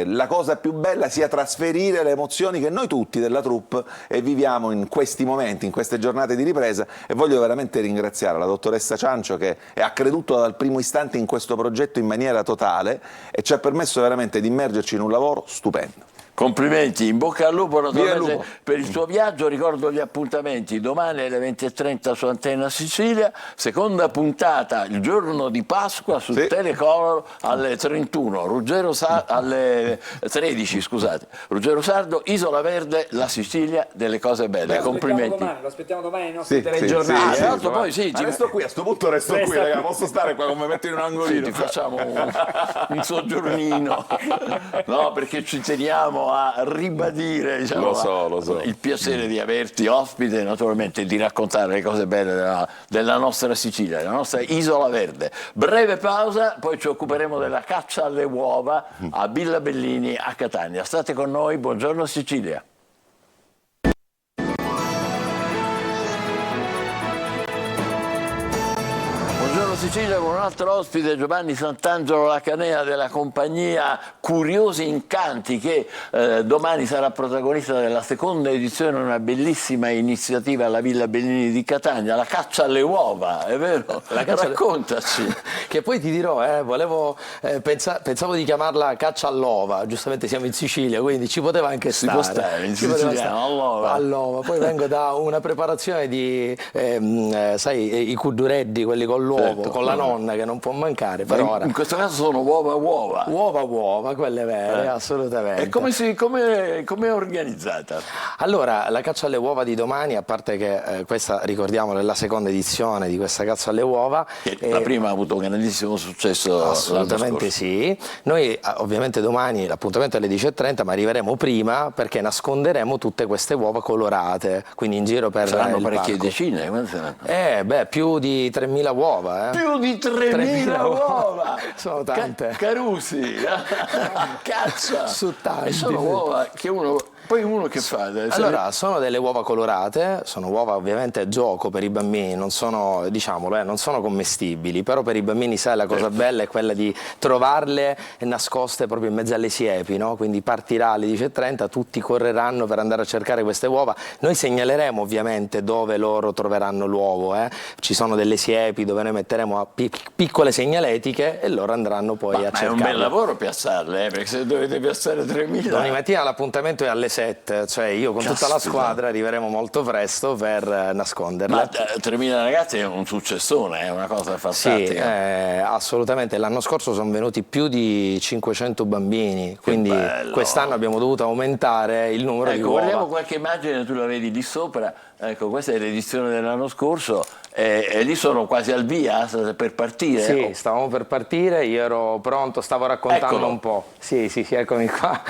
la cosa più bella sia trasferire le emozioni che noi tutti della troupe viviamo in questi momenti, in queste giornate di ripresa, e voglio veramente ringraziare la dottoressa Ciancio che ha creduto dal primo istante in questo progetto in maniera totale e ci ha permesso veramente di immergerci in un lavoro stupendo. Complimenti, in bocca al lupo naturalmente per il tuo viaggio. Ricordo gli appuntamenti: domani alle 20:30 su Antenna Sicilia, seconda puntata il giorno di Pasqua su Telecolor alle 31, alle 13, scusate, Ruggero Sardo, Isola Verde, la Sicilia delle cose belle. Complimenti. Lo aspettiamo domani nei nostri telegiornali. Poi resto qui, a sto punto resto qui, raga, posso stare qua come metto in un angolino? Ti facciamo un soggiornino, no, perché ci teniamo a ribadire, diciamo, lo so. il piacere di averti ospite, naturalmente di raccontare le cose belle della nostra Sicilia, della nostra Isola Verde. Breve pausa, poi ci occuperemo della caccia alle uova a Villa Bellini a Catania. State con noi, buongiorno Sicilia. Sicilia con un altro ospite, Giovanni Sant'Angelo Lacanea della compagnia Curiosi Incanti, che domani sarà protagonista della seconda edizione di una bellissima iniziativa alla Villa Bellini di Catania, la caccia alle uova, è vero? Raccontaci. Che poi ti dirò, pensavo di chiamarla caccia all'ova, giustamente siamo in Sicilia, quindi ci poteva anche stare. Si può stare in siciliano, all'ova. Poi vengo da una preparazione di, sai, i cuddureddi, quelli con l'uovo, con la nonna, che non può mancare. Però in questo caso sono uova. Uova, quelle vere, assolutamente. E come è organizzata? Allora, la caccia alle uova di domani, a parte che questa, ricordiamo, è la seconda edizione di questa caccia alle uova. La prima ha avuto un grandissimo successo. Assolutamente sì. Noi ovviamente domani l'appuntamento è alle 10:30, ma arriveremo prima perché nasconderemo tutte queste uova colorate, quindi in giro per saranno il parecchie parco. Decine? Più di 3.000 uova. Più di 3.000 uova! Sono tante. Carusi! Cazzo! Su tanti. E sono uova che uno... Poi uno che fa? Allora, sono delle uova colorate, sono uova ovviamente a gioco per i bambini, non sono, diciamolo, non sono commestibili, però per i bambini, sai, la cosa bella è quella di trovarle nascoste proprio in mezzo alle siepi, no? Quindi partirà alle 10:30, tutti correranno per andare a cercare queste uova. Noi segnaleremo ovviamente dove loro troveranno l'uovo, ci sono delle siepi dove noi metteremo piccole segnaletiche e loro andranno poi a cercarle. Ma è un bel lavoro piazzarle, perché se dovete piazzare 3.000... Domani mattina l'appuntamento è alle 7, cioè io con tutta la squadra arriveremo molto presto per nasconderle. Ma 3.000 ragazzi è un successone, è una cosa fantastica. Sì, assolutamente. L'anno scorso sono venuti più di 500 bambini, quindi quest'anno abbiamo dovuto aumentare il numero di uova. Guardiamo qualche immagine, tu la vedi lì sopra, ecco, questa è l'edizione dell'anno scorso. E lì sono quasi al via per partire? Sì, stavamo per partire, io ero pronto, stavo raccontando un po'. Sì, eccomi qua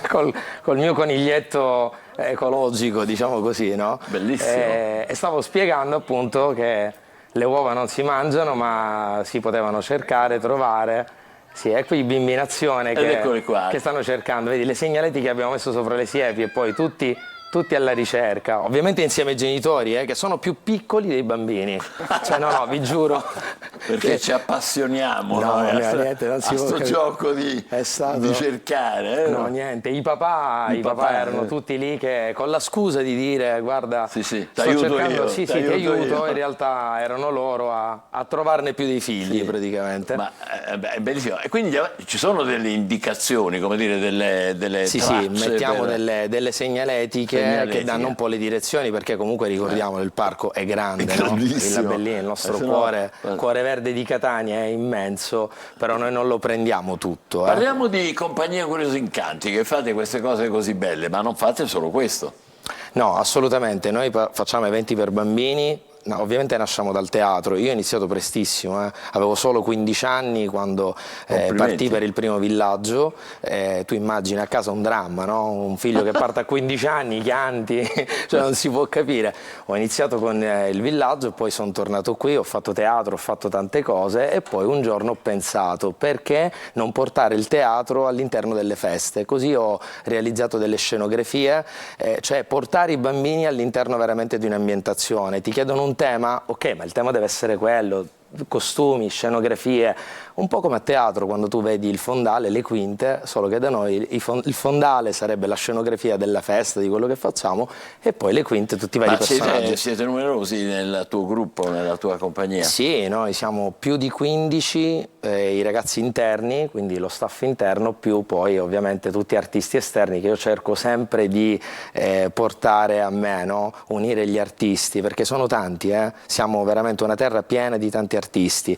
col mio coniglietto ecologico, diciamo così, no? Bellissimo. E stavo spiegando appunto che le uova non si mangiano, ma si potevano cercare, trovare. Sì, ecco i bimbi in azione che stanno cercando, vedi le segnaletiche che abbiamo messo sopra le siepi e poi tutti alla ricerca, ovviamente insieme ai genitori, che sono più piccoli dei bambini. Cioè, no, vi giuro. Perché ci appassioniamo niente, non si a sto gioco di cercare. No, niente. I papà erano tutti lì che con la scusa di dire guarda, sto cercando, ti aiuto, in realtà erano loro a trovarne più dei figli praticamente. Ma è bellissimo. E quindi ci sono delle indicazioni, come dire, delle tracce? Sì, mettiamo delle segnaletiche che danno un po' le direzioni, perché comunque ricordiamo il parco è grande, no? Villa Bellini, il nostro cuore verde di Catania è immenso, però noi non lo prendiamo tutto. Parliamo di compagnia Curiosi Incanti, che fate queste cose così belle, ma non fate solo questo. No, assolutamente, noi facciamo eventi per bambini. No, ovviamente nasciamo dal teatro, io ho iniziato prestissimo, avevo solo 15 anni quando partì per il primo villaggio, tu immagini a casa un dramma, no? Un figlio che parte a 15 anni, chianti, cioè non si può capire. Ho iniziato con il villaggio, poi sono tornato qui, ho fatto teatro, ho fatto tante cose e poi un giorno ho pensato perché non portare il teatro all'interno delle feste, così ho realizzato delle scenografie, cioè portare i bambini all'interno veramente di un'ambientazione. Ti chiedono un tema, ok, ma il tema deve essere quello, costumi, scenografie, un po' come a teatro quando tu vedi il fondale, le quinte, solo che da noi il fondale sarebbe la scenografia della festa, di quello che facciamo, e poi le quinte tutti i vari personaggi. Siete numerosi nel tuo gruppo, nella tua compagnia? Sì, noi siamo più di 15, i ragazzi interni, quindi lo staff interno, più poi ovviamente tutti artisti esterni che io cerco sempre di portare a me, no? Unire gli artisti, perché sono tanti, siamo veramente una terra piena di tanti artisti,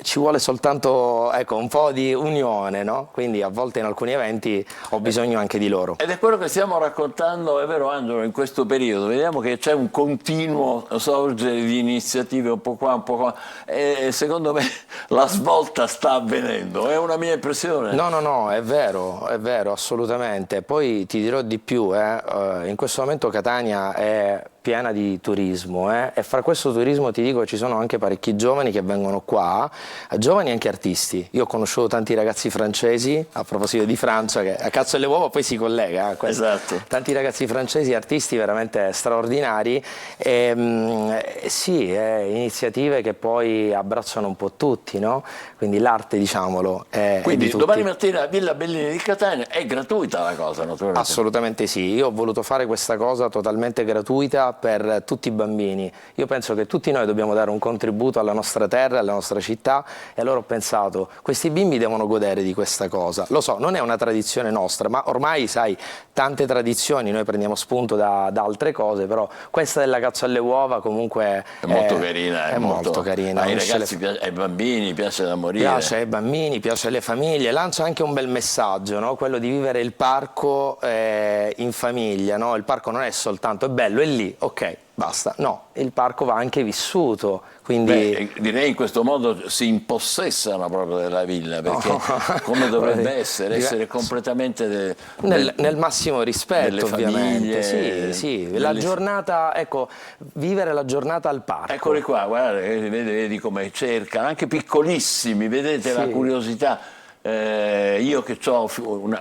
ci vuole soltanto un po' di unione, no? Quindi a volte in alcuni eventi ho bisogno anche di loro. Ed è quello che stiamo raccontando, è vero Angelo, in questo periodo, vediamo che c'è un continuo sorgere di iniziative un po' qua, un po' qua, e secondo me la svolta sta avvenendo, è una mia impressione. No, è vero, assolutamente. Poi ti dirò di più, in questo momento Catania è piena di turismo e fra questo turismo ti dico ci sono anche parecchi giovani che vengono qua, giovani anche artisti. Io ho conosciuto tanti ragazzi francesi, a proposito di Francia, che a cazzo alle uova poi si collega esatto. Tanti ragazzi francesi, artisti veramente straordinari sì, iniziative che poi abbracciano un po' tutti, no? Quindi l'arte, diciamolo, è quindi di tutti. Domani mattina a Villa Bellini di Catania è gratuita la cosa, naturalmente? Assolutamente sì, io ho voluto fare questa cosa totalmente gratuita per tutti i bambini. Io penso che tutti noi dobbiamo dare un contributo alla nostra terra, alla nostra città, e allora ho pensato, questi bimbi devono godere di questa cosa. Lo so, non è una tradizione nostra, ma ormai sai, tante tradizioni, noi prendiamo spunto da altre cose, però questa della caccia alle uova comunque è molto carina. È molto carina. Ai ragazzi, ai bambini piace da morire. Piace ai bambini, piace alle famiglie, lancia anche un bel messaggio, no? Quello di vivere il parco in famiglia, no? Il parco non è soltanto, è bello, è lì, ok, basta. No, il parco va anche vissuto, quindi... direi in questo modo si impossessano proprio della villa, perché come dovrebbe essere completamente... Nel massimo rispetto, ovviamente. Famiglie, sì. La giornata, ecco, vivere la giornata al parco. Eccoli qua, guarda, vedi come cercano, anche piccolissimi, vedete la curiosità. Io che ho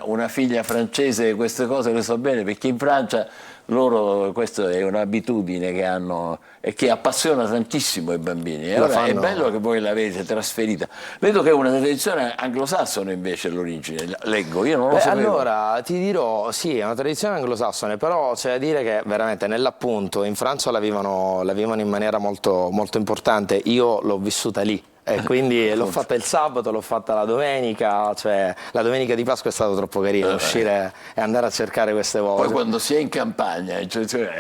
una figlia francese, queste cose le so bene, perché in Francia loro, questa è un'abitudine che hanno e che appassiona tantissimo i bambini. E ora è bello che voi l'avete trasferita. Vedo che è una tradizione anglosassone invece l'origine, leggo, io non lo sapevo. Allora ti dirò, sì, è una tradizione anglosassone, però c'è da dire che veramente nell'appunto in Francia la vivono in maniera molto, molto importante. Io l'ho vissuta lì. E quindi l'ho fatta il sabato, l'ho fatta la domenica, cioè la domenica di Pasqua è stato troppo carino uscire e andare a cercare queste uova. Poi quando si è in campagna è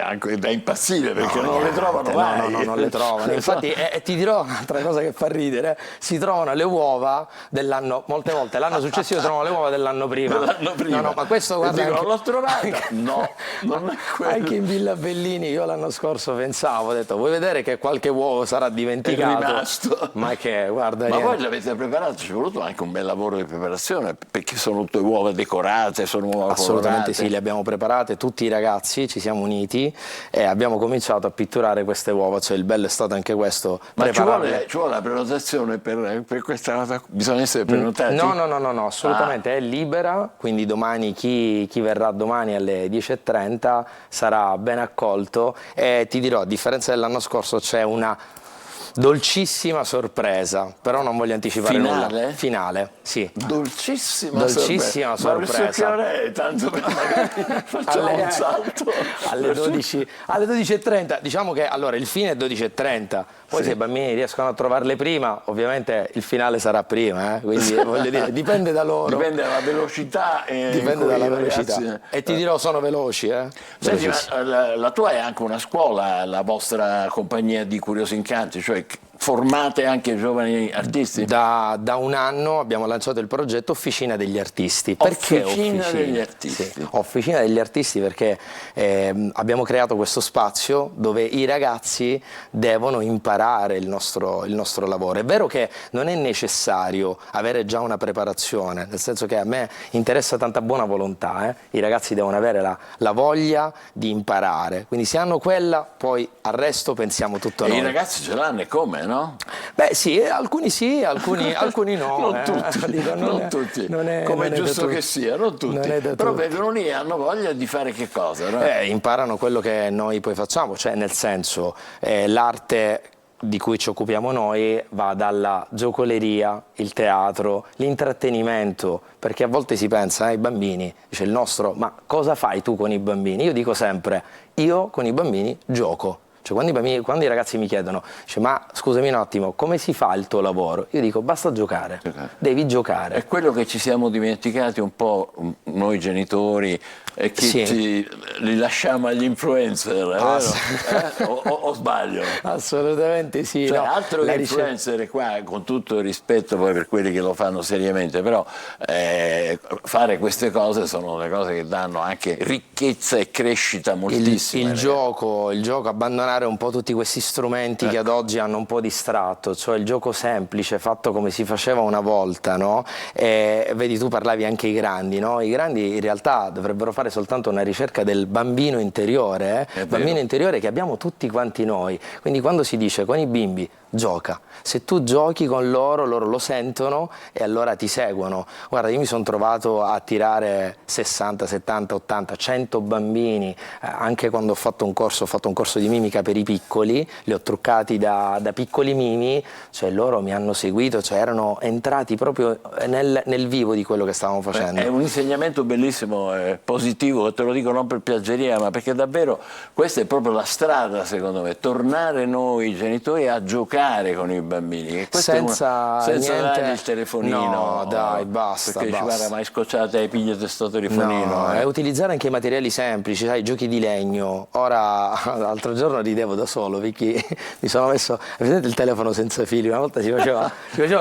anche da impazzire perché non le trovano mai. No, non le trovano. Infatti ti dirò un'altra cosa che fa ridere, si trovano le uova dell'anno, molte volte l'anno successivo trovano le uova dell'anno prima. No, ma questo guarda, dico, l'ho trovata. No, non è quello. Anche in Villa Bellini io l'anno scorso pensavo, ho detto vuoi vedere che qualche uovo sarà dimenticato? È rimasto. Ma che guarda, ma voi l'avete preparato, ci è voluto anche un bel lavoro di preparazione, perché sono tutte uova decorate, sono uova assolutamente colorate. Sì, le abbiamo preparate tutti i ragazzi, ci siamo uniti e abbiamo cominciato a pitturare queste uova, cioè il bello è stato anche questo. Ma ci vuole la prenotazione per questa cosa? Bisogna essere prenotati? No, assolutamente, è libera, quindi domani chi verrà domani alle 10:30 sarà ben accolto e ti dirò, a differenza dell'anno scorso c'è una dolcissima sorpresa, però non voglio anticipare nulla. Finale, sì. Dolcissima sorpresa. Ma tanto per magari facciamo un salto. Alle 12:30, diciamo che allora il fine è 12:30, poi se i bambini riescono a trovarle prima, ovviamente il finale sarà prima, quindi voglio dire, dipende da loro. Dipende dalla velocità. Dipende dalla velocità. E ti dirò, sono veloci. Senti, la tua è anche una scuola, la vostra compagnia di Curiosi Incanti, cioè formate anche giovani artisti? Da un anno abbiamo lanciato il progetto Officina degli Artisti. Perché Officina degli Artisti? Sì, Officina degli Artisti perché abbiamo creato questo spazio dove i ragazzi devono imparare il nostro lavoro. È vero che non è necessario avere già una preparazione, nel senso che a me interessa tanta buona volontà, i ragazzi devono avere la voglia di imparare, quindi se hanno quella poi al resto pensiamo tutto noi. I ragazzi ce l'hanno e come? No? Beh sì, alcuni no. Non tutti, non tutti. Come è giusto che sia, non tutti. Però vengono lì e hanno voglia di fare che cosa? No? Imparano quello che noi poi facciamo, cioè nel senso l'arte di cui ci occupiamo noi va dalla giocoleria, il teatro, l'intrattenimento, perché a volte si pensa ai bambini, dice il nostro, ma cosa fai tu con i bambini? Io dico sempre, io con i bambini gioco. Cioè, quando i ragazzi mi chiedono, dice, ma scusami un attimo, come si fa il tuo lavoro? Io dico, basta giocare, devi giocare. È quello che ci siamo dimenticati un po' noi genitori, e che li lasciamo agli influencer, vero? O sbaglio? Assolutamente sì. Cioè, altro che influencer qua, con tutto il rispetto poi per quelli che lo fanno seriamente, però fare queste cose sono le cose che danno anche ricchezza e crescita moltissima. Il gioco, abbandonare eliminare un po' tutti questi strumenti che ad oggi hanno un po' distratto, cioè il gioco semplice fatto come si faceva una volta, no? E vedi, tu parlavi anche i grandi, no? I grandi in realtà dovrebbero fare soltanto una ricerca del bambino interiore, bambino interiore che abbiamo tutti quanti noi. Quindi quando si dice con i bimbi gioca, se tu giochi con loro, loro lo sentono e allora ti seguono. Guarda, io mi sono trovato a tirare 60, 70, 80, 100 bambini, anche quando ho fatto un corso di mimica per i piccoli, li ho truccati da piccoli mimi, cioè loro mi hanno seguito, cioè erano entrati proprio nel vivo di quello che stavamo facendo. È un insegnamento bellissimo, positivo, te lo dico non per piaggeria, ma perché davvero questa è proprio la strada, secondo me, tornare noi genitori a giocare con i bambini. Senza dare il telefonino. No, dai, basta. Perché basta. ci guarda, mai scocciate, hai pigliato questo telefonino. No, e utilizzare anche i materiali semplici, sai, giochi di legno. Ora, l'altro giorno ridevo da solo, perché mi sono messo, vedete il telefono senza fili, una volta si faceva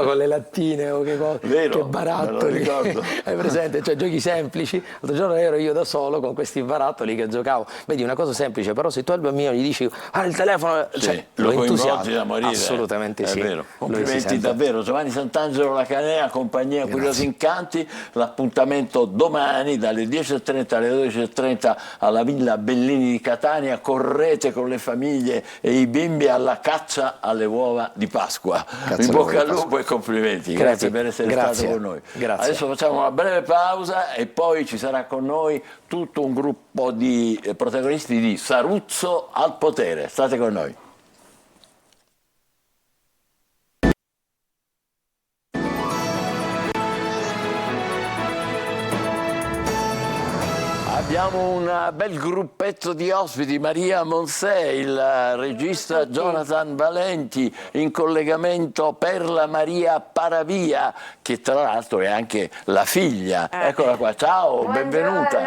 con le lattine o che barattoli. Me lo ricordo. Hai presente? Cioè giochi semplici. L'altro giorno ero io da solo con questi barattoli che giocavo. Vedi, una cosa semplice, però se tu al bambino gli dici il telefono, cioè, lo entusiasmi da morire. Assolutamente sì. Vero. Complimenti davvero. Giovanni Sant'Angelo La Canea, compagnia Curiosi Incanti, l'appuntamento domani dalle 10:30 alle 12:30 alla Villa Bellini di Catania. Correte con le famiglie e i bimbi alla caccia alle uova di Pasqua. In bocca al lupo e complimenti. Grazie per essere stato con noi. Grazie. Adesso facciamo una breve pausa e poi ci sarà con noi tutto un gruppo di protagonisti di Saruzzo al potere. State con noi. Abbiamo un bel gruppetto di ospiti, Maria Monsè, il regista Jonathan Valenti, in collegamento Perla Maria Paravia, che tra l'altro è anche la figlia. Eccola qua, ciao, buongiorno, benvenuta.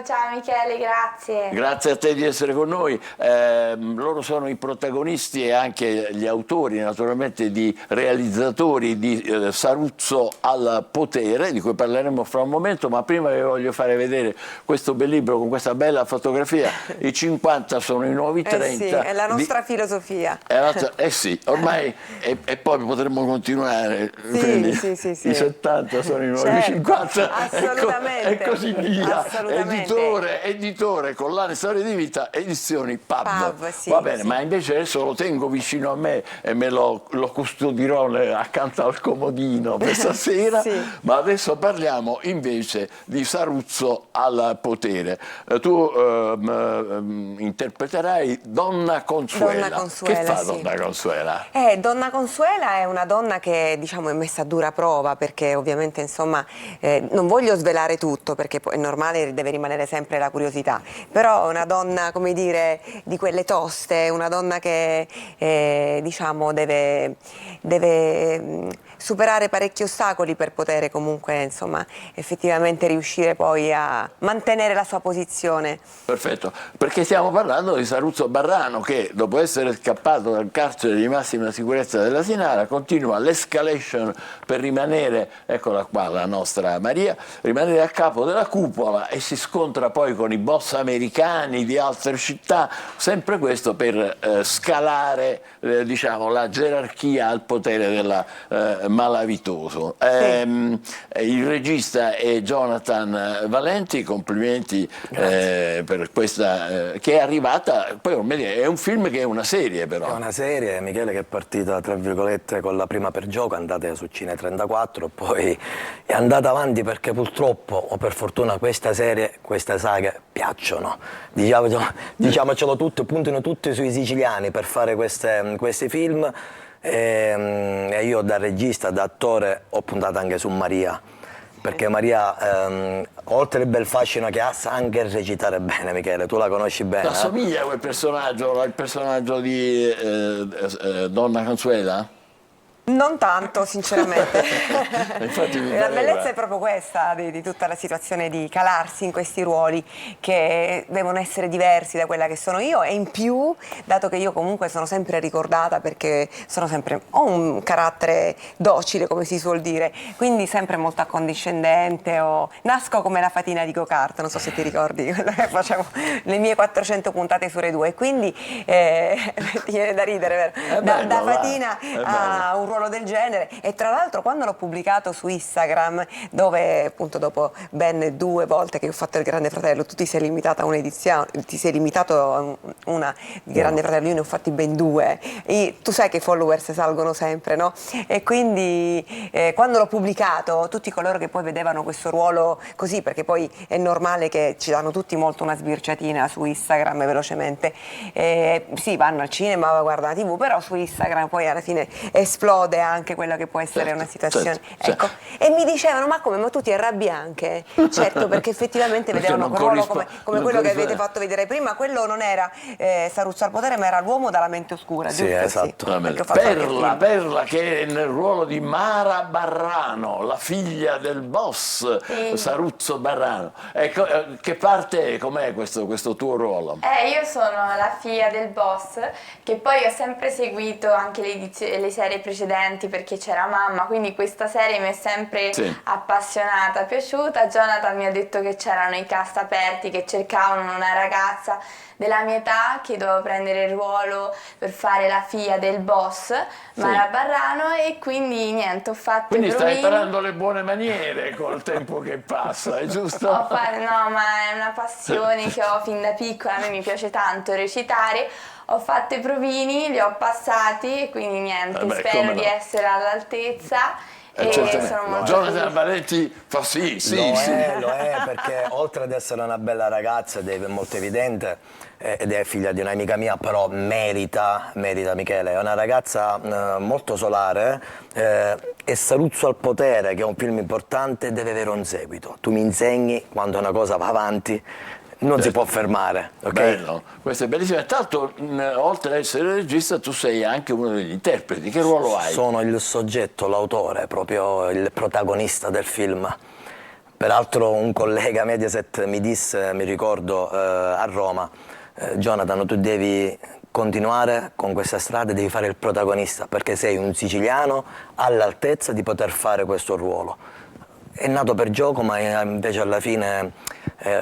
Ciao Michele, grazie. Grazie a te di essere con noi. Loro sono i protagonisti e anche gli autori, naturalmente, di realizzatori di Saruzzo al potere, di cui parleremo fra un momento, ma prima vi voglio fare vedere questo bel libro con questa bella fotografia. I 50 sono i nuovi 30. Sì, è la nostra filosofia. Sì, ormai e poi potremmo continuare. Sì. I 70 sono i nuovi 50. Assolutamente. E così via. Editore, collane Storie di Vita, edizioni Pub. Va bene, ma invece adesso lo tengo vicino a me e me lo custodirò accanto al comodino questa sera. Ma adesso parliamo invece di Saruzzo al potere. Tu interpreterai Donna Consuela. Che fa Donna Consuela? Donna Consuela è una donna che, diciamo, è messa a dura prova, perché ovviamente, insomma, non voglio svelare tutto perché è normale, deve rimanere sempre la curiosità, però è una donna, come dire, di quelle toste, una donna che diciamo deve superare parecchi ostacoli per poter comunque, insomma, effettivamente riuscire poi a mantenere la sua posizione. Perfetto, perché stiamo parlando di Saruzzo Barrano che, dopo essere scappato dal carcere di massima sicurezza dell'Asinara, continua l'escalation per rimanere, eccola qua la nostra Maria, rimanere a capo della cupola e si scontra poi con i boss americani di altre città, sempre questo per scalare diciamo, la gerarchia al potere della malavitoso. Il regista è Jonathan Valenti, complimenti per questa che è arrivata, poi è un film che è una serie però. È una serie, Michele, che è partita tra virgolette con la prima per gioco, andata su Cine 34, poi è andata avanti perché purtroppo o per fortuna questa serie, queste saghe piacciono, diciamocelo tutto, puntano tutti sui siciliani per fare questi film. E io da regista, da attore ho puntato anche su Maria, perché Maria oltre il bel fascino che ha, sa anche recitare bene. Michele, tu la conosci bene. Assomiglia a quel personaggio, il personaggio di Donna Consuela? Non tanto, sinceramente. Infatti La bellezza è proprio questa di tutta la situazione, di calarsi in questi ruoli che devono essere diversi da quella che sono io, e in più, dato che io comunque sono sempre ricordata perché ho un carattere docile, come si suol dire, quindi sempre molto accondiscendente, nasco come la fatina di go-kart, non so se ti ricordi quello che facevo le mie 400 puntate su Rai 2, e quindi ti viene da ridere, vero? Da fatina a un ruolo del genere. E tra l'altro, quando l'ho pubblicato su Instagram, dove appunto dopo ben 2 volte che ho fatto il Grande Fratello, tu ti sei limitato a un'edizione, ti sei limitato a una di Grande Fratello, io ne ho fatti ben 2, e tu sai che i followers salgono sempre, no? E quindi quando l'ho pubblicato, tutti coloro che poi vedevano questo ruolo così, perché poi è normale che ci danno tutti molto una sbirciatina su Instagram velocemente, sì, vanno al cinema, guardano la TV, però su Instagram poi alla fine esplode anche quello che può essere una situazione. Ecco. E mi dicevano, ma come, ma tu ti arrabbi anche? Certo, perché effettivamente vedevano un ruolo come quello che avete fatto vedere prima. Quello non era Saruzzo al potere, ma era l'uomo dalla mente oscura, sì, giusto? Esatto. Sì. Perla che è nel ruolo di Mara Barrano, la figlia del boss Saruzzo Barrano. Ecco, che parte, com'è questo tuo ruolo? Io sono la figlia del boss, che poi ho sempre seguito anche le serie precedenti perché c'era mamma, quindi questa serie mi è sempre appassionata, piaciuta. Jonathan mi ha detto che c'erano i cast aperti, che cercavano una ragazza della mia età che doveva prendere il ruolo per fare la figlia del boss, Mara Barrano, e quindi niente, ho fatto Quindi i stai provini. imparando le buone maniere col tempo che passa, è giusto? No, ma è una passione che ho fin da piccola, a me mi piace tanto recitare. Ho fatto i provini, li ho passati e quindi niente, spero di essere all'altezza. E sono molto Jonathan Valenti fa sì. Lo è, perché oltre ad essere una bella ragazza, ed è molto evidente, ed è figlia di un'amica mia, però merita Michele, è una ragazza molto solare, e Saruzzo al potere, che è un film importante, deve avere un seguito. Tu mi insegni quando una cosa va avanti, non si può fermare, ok? Bello, questo è bellissimo. E tanto, oltre ad essere regista, tu sei anche uno degli interpreti. Che ruolo hai? Sono il soggetto, l'autore, proprio il protagonista del film. Peraltro un collega Mediaset mi disse, mi ricordo, a Roma, Jonathan, tu devi continuare con questa strada, devi fare il protagonista, perché sei un siciliano all'altezza di poter fare questo ruolo. È nato per gioco, ma invece alla fine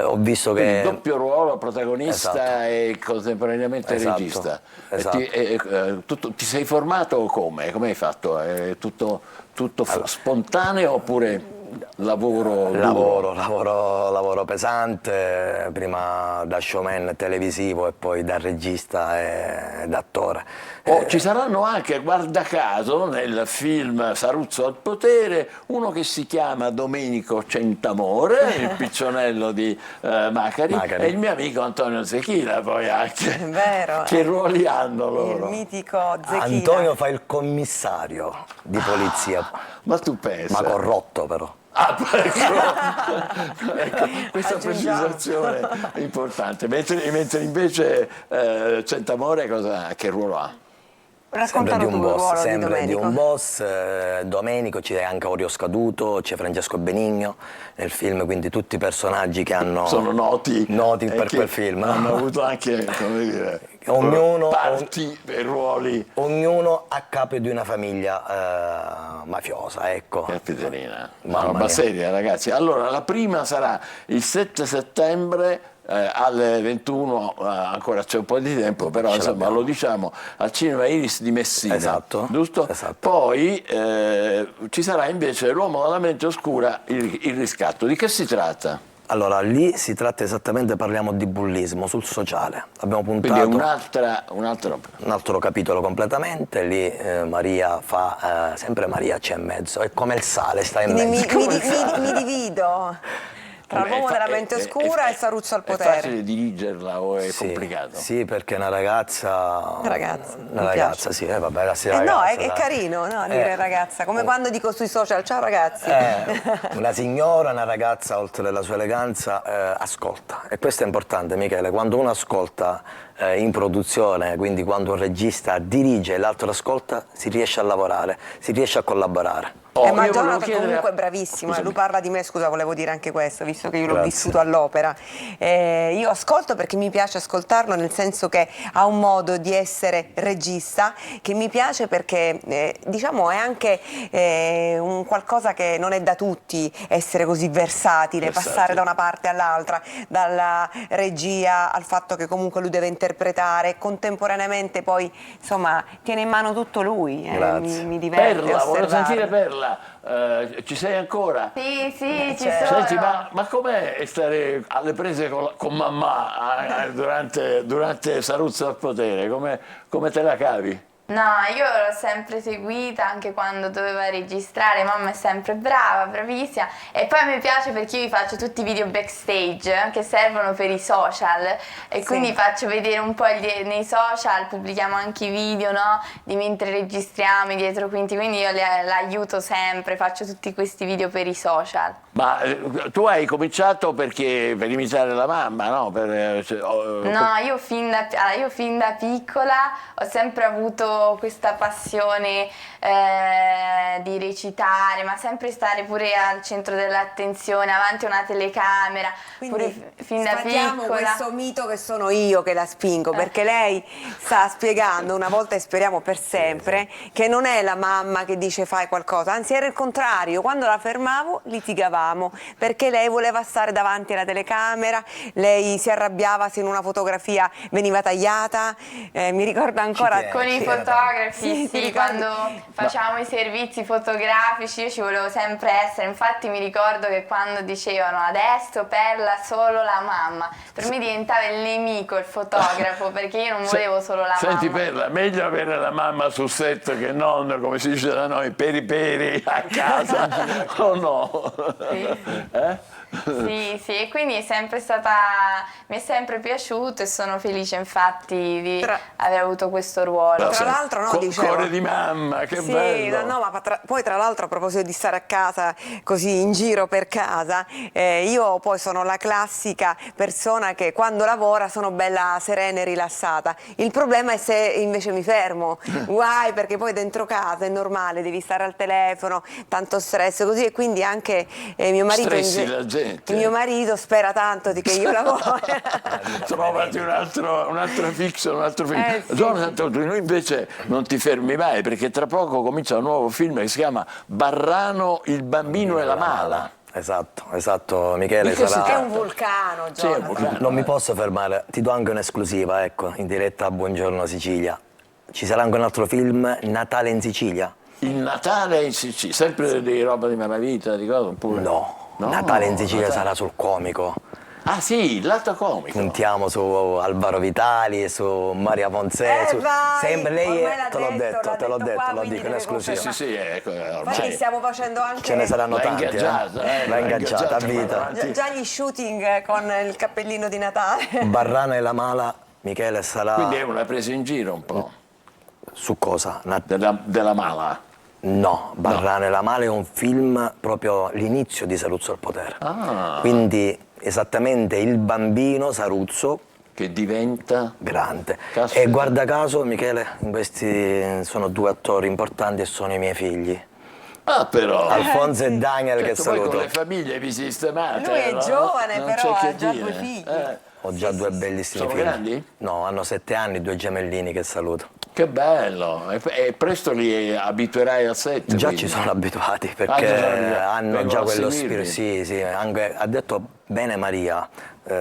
ho visto che... Il doppio ruolo, protagonista e contemporaneamente regista. Ti sei formato come? Come hai fatto? È tutto spontaneo oppure lavoro pesante, prima da showman televisivo e poi da regista e da attore. Ci saranno anche, guarda caso, nel film Saruzzo al potere, uno che si chiama Domenico Centamore, il piccionello di Macari, e il mio amico Antonio Zechina, poi anche. È vero. Che ruoli hanno loro? Il mitico Zechina. Antonio fa il commissario di polizia. Ma tu pensa? Ma corrotto però. Ecco, questa precisazione è importante. Mentre invece Centamore che ruolo ha? Sempre di un boss, Domenico, c'è anche Orio Scaduto, c'è Francesco Benigno nel film, quindi tutti i personaggi che hanno... Sono noti per quel film. Hanno avuto anche, come dire, parti e ruoli. Ognuno a capo di una famiglia mafiosa, ecco. Capitanina, roba seria, ragazzi. Allora, la prima sarà il 7 settembre alle 21, ancora c'è un po' di tempo, però insomma lo diciamo, al Cinema Iris di Messina, giusto? Esatto. Poi ci sarà invece L'uomo dalla mente oscura, il riscatto. Di che si tratta? Allora, lì si tratta esattamente, parliamo di bullismo sul sociale. Abbiamo puntato... Quindi è un altro capitolo completamente, lì Maria fa, sempre Maria c'è in mezzo, è come il sale, sta in mezzo. Mi divido. Tra l'uomo della mente oscura e Saruzzo al potere. È facile dirigerla o è complicato? Sì, perché una ragazza... Una ragazza, sì, vabbè, ragazza, no, è carino, no, dire ragazza, come quando dico sui social, ciao ragazzi. Una signora, una ragazza, oltre alla sua eleganza, ascolta. E questo è importante, Michele, quando uno ascolta in produzione, quindi quando un regista dirige e l'altro ascolta, si riesce a lavorare, si riesce a collaborare. Ma Jonathan comunque è bravissimo, lui parla di me, scusa, volevo dire anche questo, visto che io l'ho vissuto all'opera. Io ascolto perché mi piace ascoltarlo, nel senso che ha un modo di essere regista che mi piace perché diciamo è anche un qualcosa che non è da tutti, essere così versatile, passare da una parte all'altra, dalla regia al fatto che comunque lui deve interpretare, contemporaneamente poi insomma tiene in mano tutto lui, mi diverte. Perla, voglio sentire Perla. Ci sei ancora? Sì, ci Senti, sono. ma com'è stare alle prese con mamma durante Saruzzo al potere? Come te la cavi? No, io l'ho sempre seguita anche quando doveva registrare, mamma è sempre brava, bravissima, e poi mi piace perché io vi faccio tutti i video backstage che servono per i social e quindi faccio vedere un po' nei social, pubblichiamo anche i video, no? Di mentre registriamo dietro quinti, quindi io l'aiuto sempre, faccio tutti questi video per i social. Ma tu hai cominciato per imitare la mamma, no? No, io fin da piccola ho sempre avuto questa passione di recitare, ma sempre stare pure al centro dell'attenzione, avanti a una telecamera. Quindi pure fin da piccola. Questo mito che sono io che la spingo, perché lei sta spiegando una volta e speriamo per sempre che non è la mamma che dice fai qualcosa, anzi era il contrario, quando la fermavo litigavamo perché lei voleva stare davanti alla telecamera, lei si arrabbiava se in una fotografia veniva tagliata, mi ricordo ancora con i fotografi, quando facevamo i servizi fotografici io ci volevo sempre essere, infatti mi ricordo che quando dicevano adesso Perla solo la mamma, per me diventava il nemico il fotografo perché io non volevo solo la mamma. Senti Perla, meglio avere la mamma sul set che non, come si dice da noi, peri a casa, o no? Sì, e quindi mi è sempre piaciuto e sono felice infatti di aver avuto questo ruolo. Tra l'altro cuore di mamma, che bello! No, ma poi tra l'altro a proposito di stare a casa, così in giro per casa, io poi sono la classica persona che quando lavora sono bella serena e rilassata. Il problema è se invece mi fermo, guai, perché poi dentro casa è normale, devi stare al telefono, tanto stress così, e quindi anche mio marito... Stressi la gente. Mio marito spera tanto di che io lavori. Trovati un altro fixo, un altro film. Jonathan, tu invece non ti fermi mai perché tra poco comincia un nuovo film che si chiama Barrano, il bambino e la mala. Esatto, Michele. È un vulcano, Jonathan. Non mi posso fermare, ti do anche un'esclusiva, ecco, in diretta a Buongiorno Sicilia. Ci sarà anche un altro film, Natale in Sicilia. Il Natale in Sicilia, sempre di roba di Malavita, ricordo oppure? No. Natale in Sicilia sarà sul comico. Ah sì, il lato comico. Puntiamo su Alvaro Vitali, su Maria Ponzè, sempre lei te l'ho detto, lo dico in esclusiva. Sì, ecco, ormai stiamo facendo anche... Ce ne saranno tanti, l'ha ingaggiata a vita. Già gli shooting con il cappellino di Natale. Barrano e la mala, Michele, sarà... Quindi è una presa in giro un po'. Su cosa? Della mala. No, Barrano e la mala è un film proprio l'inizio di Saruzzo al potere. Quindi esattamente il bambino Saruzzo che diventa grande. E guarda caso, Michele, questi sono due attori importanti e sono i miei figli. Ah, però! Alfonso e Daniel, che saluto. Poi con le famiglie vi sistemate. Lui è giovane, però ha già due figli. Ho già due bellissimi figli. Sono grandi? No, hanno 7 anni, 2 gemellini che saluto. Che bello! E presto li abituerai al set? Già quindi. Ci sono abituati perché hanno già quello spirito. Sì, anche, ha detto bene Maria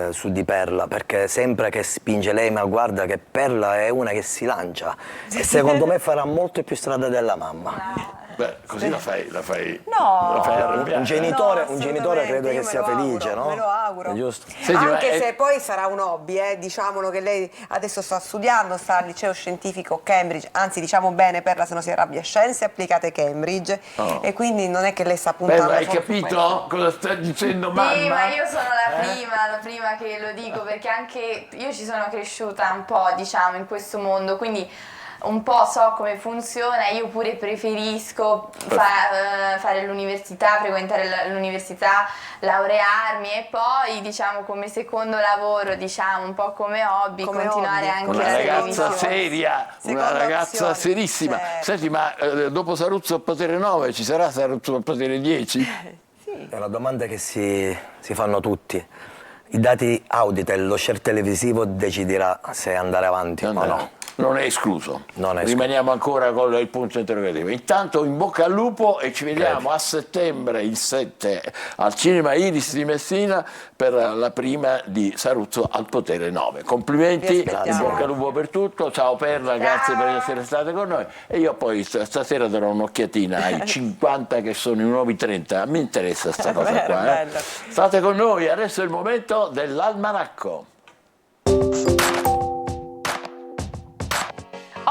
su di Perla, perché sempre che spinge lei, ma guarda che Perla è una che si lancia e secondo me farà molto più strada della mamma. Beh, così la fai No, arrabbiare. Un genitore credo che sia felice, no? Me lo auguro. È giusto. Senti, Anche se poi sarà un hobby, diciamolo che lei adesso sta studiando, sta al liceo scientifico Cambridge, anzi diciamo bene Perla se non si arrabbia, Scienze Applicate Cambridge, e quindi non è che lei sta puntando. Hai capito cosa sta dicendo mamma? Sì, ma io sono la prima che lo dico, perché anche io ci sono cresciuta un po', diciamo, in questo mondo, quindi un po' so come funziona. Io pure preferisco fare l'università, frequentare l'università, laurearmi e poi, diciamo, come secondo lavoro, diciamo, un po' come hobby, continuare anche una la ragazza seria, Seconda una ragazza opzione, serissima. certo. Senti, ma dopo Saruzzo al potere 9 ci sarà Saruzzo al potere 10? È una domanda che si fanno tutti. I dati Auditel, lo share televisivo deciderà se andare avanti o no. Non è escluso. Non è Rimaniamo ancora con il punto interrogativo. Intanto in bocca al lupo e ci vediamo a settembre, il 7, al Cinema Iris di Messina per la prima di Saruzzo al potere 9. Complimenti, in bocca al lupo per tutto. Ciao Perla, grazie per essere state con noi. E io poi stasera darò un'occhiatina ai 50 che sono i nuovi 30. Mi interessa sta cosa qua. State con noi, adesso è il momento dell'almanacco.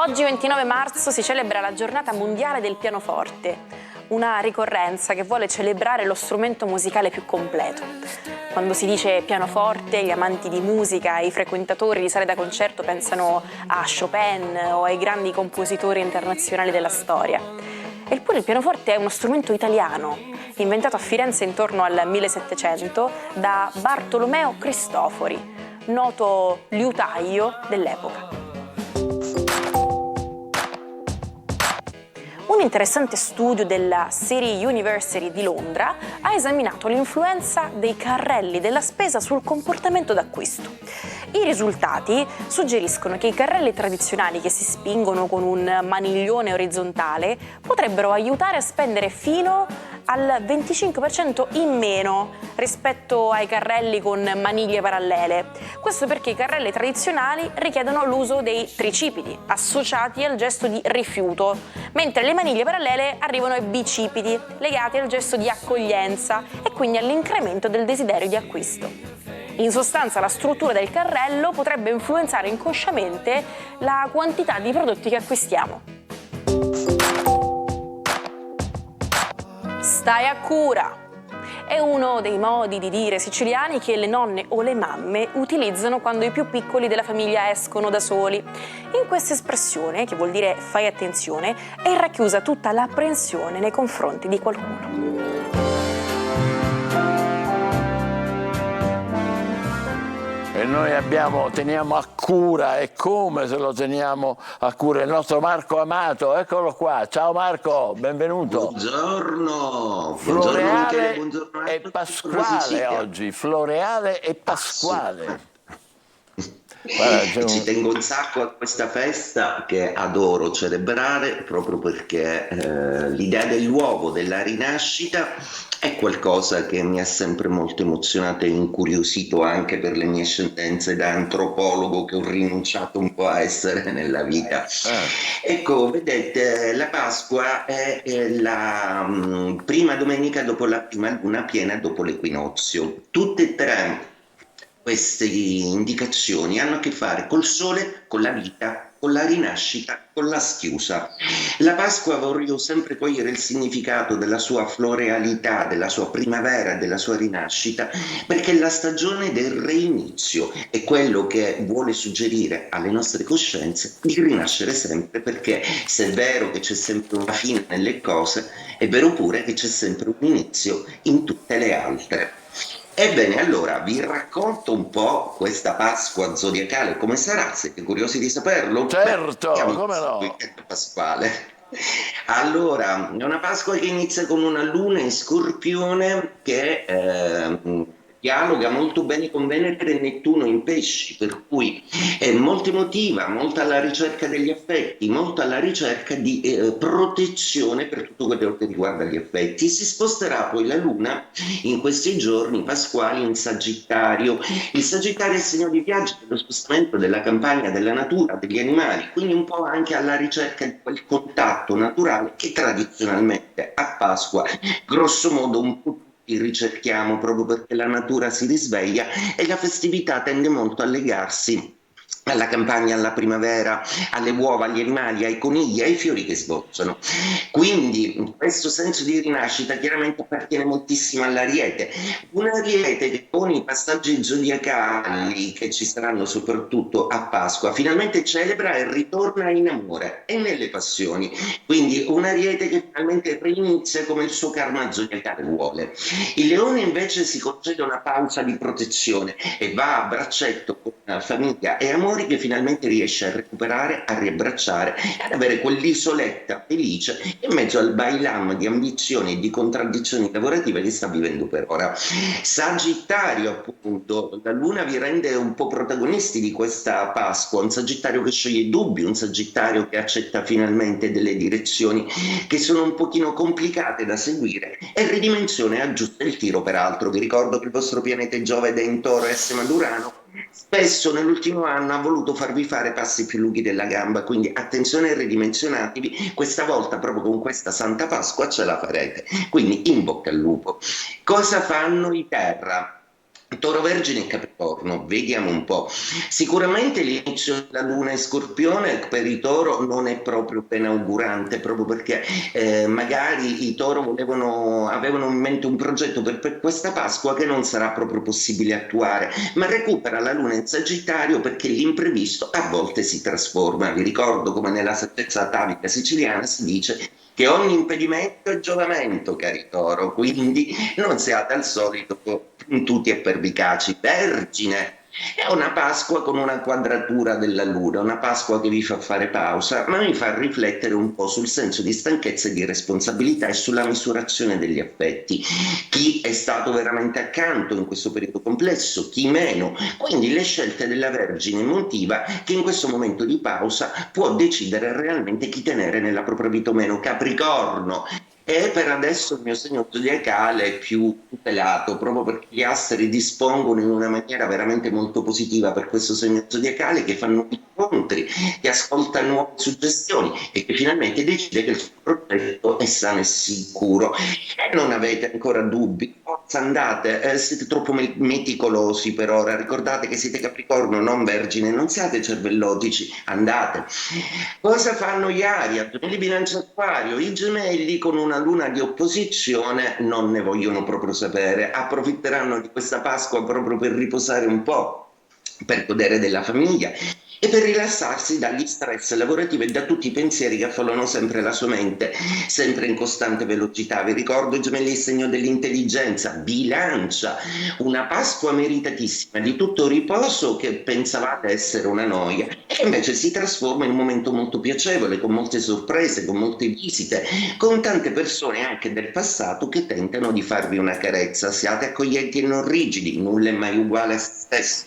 Oggi 29 marzo si celebra la giornata mondiale del pianoforte, una ricorrenza che vuole celebrare lo strumento musicale più completo. Quando si dice pianoforte, gli amanti di musica e i frequentatori di sale da concerto pensano a Chopin o ai grandi compositori internazionali della storia. Eppure il pianoforte è uno strumento italiano, inventato a Firenze intorno al 1700 da Bartolomeo Cristofori, noto liutaio dell'epoca. Un interessante studio della City University di Londra ha esaminato l'influenza dei carrelli della spesa sul comportamento d'acquisto. I risultati suggeriscono che i carrelli tradizionali che si spingono con un maniglione orizzontale potrebbero aiutare a spendere fino al 25% in meno rispetto ai carrelli con maniglie parallele. Questo perché i carrelli tradizionali richiedono l'uso dei tricipiti associati al gesto di rifiuto, mentre le maniglie parallele arrivano ai bicipiti legati al gesto di accoglienza e quindi all'incremento del desiderio di acquisto. In sostanza, la struttura del carrello potrebbe influenzare inconsciamente la quantità di prodotti che acquistiamo. Stai a cura! È uno dei modi di dire siciliani che le nonne o le mamme utilizzano quando i più piccoli della famiglia escono da soli. In questa espressione, che vuol dire fai attenzione, è racchiusa tutta l'apprensione nei confronti di qualcuno. E noi teniamo a cura, e come se lo teniamo a cura, il nostro Marco Amato, eccolo qua. Ciao Marco, benvenuto. Buongiorno. Floreale buongiorno e Pasquale oggi, Floreale e Pasquale. Guarda, ci tengo un sacco a questa festa che adoro celebrare proprio perché l'idea dell'uovo, della rinascita, è qualcosa che mi ha sempre molto emozionato e incuriosito anche per le mie scendenze da antropologo che ho rinunciato un po' a essere nella vita. Ecco, vedete, la Pasqua è la prima domenica dopo la prima luna piena dopo l'equinozio. Tutte e tre queste indicazioni hanno a che fare col sole, con la vita, con la rinascita, con la schiusa. La Pasqua voglio sempre cogliere il significato della sua florealità, della sua primavera, della sua rinascita, perché è la stagione del reinizio, è quello che vuole suggerire alle nostre coscienze di rinascere sempre, perché se è vero che c'è sempre una fine nelle cose, è vero pure che c'è sempre un inizio in tutte le altre. Ebbene, allora vi racconto un po' questa Pasqua zodiacale, come sarà? Siete curiosi di saperlo? Certo, come no? Pasquale. Allora, è una Pasqua che inizia con una luna in Scorpione che dialoga molto bene con Venere e Nettuno in Pesci, per cui è molto emotiva, molto alla ricerca degli affetti, molto alla ricerca di protezione per tutto quello che riguarda gli affetti. Si sposterà poi la Luna in questi giorni pasquali in Sagittario. Il Sagittario è il segno di viaggio, dello spostamento, della campagna, della natura, degli animali, quindi un po' anche alla ricerca di quel contatto naturale che tradizionalmente a Pasqua, grosso modo, un po' ricerchiamo, proprio perché la natura si risveglia e la festività tende molto a legarsi alla campagna, alla primavera, alle uova, agli animali, ai conigli, ai fiori che sbocciano. Quindi questo senso di rinascita chiaramente appartiene moltissimo all'Ariete, un Ariete che con i passaggi zodiacali che ci saranno soprattutto a Pasqua finalmente celebra e ritorna in amore e nelle passioni, quindi un Ariete che finalmente reinizia come il suo karma zodiacale vuole. Il Leone invece si concede una pausa di protezione e va a braccetto con famiglia e amore, che finalmente riesce a recuperare, a riabbracciare e ad avere quell'isoletta felice in mezzo al bailam di ambizioni e di contraddizioni lavorative che sta vivendo per ora. Sagittario, appunto, la Luna vi rende un po' protagonisti di questa Pasqua, un Sagittario che sceglie i dubbi, un Sagittario che accetta finalmente delle direzioni che sono un pochino complicate da seguire e ridimensiona e aggiusta il tiro. Peraltro vi ricordo che il vostro pianeta Giove è in Toro e Madurano spesso nell'ultimo anno ha voluto farvi fare passi più lunghi della gamba, quindi attenzione e ridimensionatevi, questa volta proprio con questa Santa Pasqua ce la farete, quindi in bocca al lupo. Cosa fanno i Terra? Toro, Vergine e Capricorno, vediamo un po'. Sicuramente l'inizio della Luna in Scorpione per i Toro non è proprio ben augurante, proprio perché magari i Toro avevano in mente un progetto per questa Pasqua che non sarà proprio possibile attuare, ma recupera la Luna in Sagittario perché l'imprevisto a volte si trasforma. Vi ricordo come nella saggezza atavica siciliana si dice che ogni impedimento è giovamento, cari Toro, quindi non siate al solito puntuti e pervicaci. Vergine, è una Pasqua con una quadratura della Luna, una Pasqua che vi fa fare pausa, ma vi fa riflettere un po' sul senso di stanchezza e di responsabilità e sulla misurazione degli affetti. Chi è stato veramente accanto in questo periodo complesso, chi meno. Quindi le scelte della Vergine motiva che in questo momento di pausa può decidere realmente chi tenere nella propria vita o meno. Capricorno, e per adesso il mio segno zodiacale è più tutelato, proprio perché gli astri dispongono in una maniera veramente molto positiva per questo segno zodiacale, che fanno incontri, che ascolta nuove suggestioni e che finalmente decide che il suo progetto è sano e sicuro. E non avete ancora dubbi, forza, andate, siete troppo meticolosi per ora, ricordate che siete Capricorno, non Vergine, non siate cervellotici, andate. Cosa fanno gli Aria? Gemelli, Bilancia, Acquario, i Gemelli con una Luna di opposizione non ne vogliono proprio sapere, approfitteranno di questa Pasqua proprio per riposare un po', per godere della famiglia e per rilassarsi dagli stress lavorativi e da tutti i pensieri che affollano sempre la sua mente, sempre in costante velocità. Vi ricordo i Gemelli, il segno dell'intelligenza. Bilancia, una Pasqua meritatissima, di tutto riposo che pensavate essere una noia e invece si trasforma in un momento molto piacevole, con molte sorprese, con molte visite, con tante persone anche del passato che tentano di farvi una carezza. Siate accoglienti e non rigidi, nulla è mai uguale a se stesso.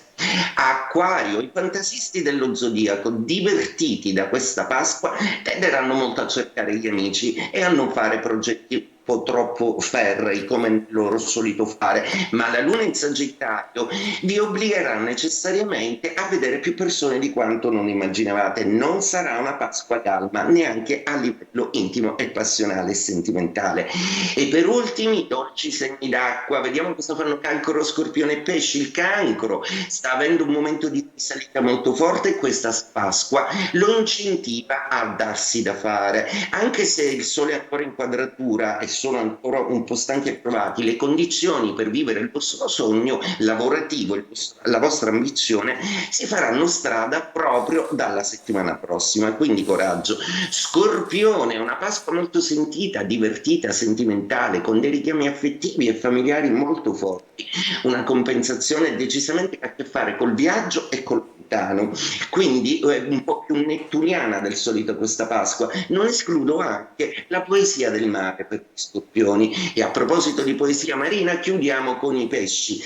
Acquario, i fantasisti dello zodiaco divertiti da questa Pasqua tenderanno molto a cercare gli amici e a non fare progetti un po' troppo ferrei come loro solito fare, ma la Luna in Sagittario vi obbligherà necessariamente a vedere più persone di quanto non immaginavate. Non sarà una Pasqua calma neanche a livello intimo e passionale e sentimentale. E per ultimi, dolci segni d'acqua, vediamo cosa fanno Cancro, Scorpione e Pesci. Il Cancro sta avendo un momento di risalita molto forte e questa Pasqua lo incentiva a darsi da fare, anche se il Sole è ancora in quadratura e sono ancora un po' stanchi e provati, le condizioni per vivere il vostro sogno lavorativo, la vostra ambizione si faranno strada proprio dalla settimana prossima, quindi coraggio. Scorpione, una Pasqua molto sentita, divertita, sentimentale, con dei richiami affettivi e familiari molto forti, una compensazione decisamente che ha a che fare col viaggio e col lontano, quindi un po' più nettuniana del solito questa Pasqua. Non escludo anche la poesia del mare per gli scorpioni. E a proposito di poesia marina, chiudiamo con i pesci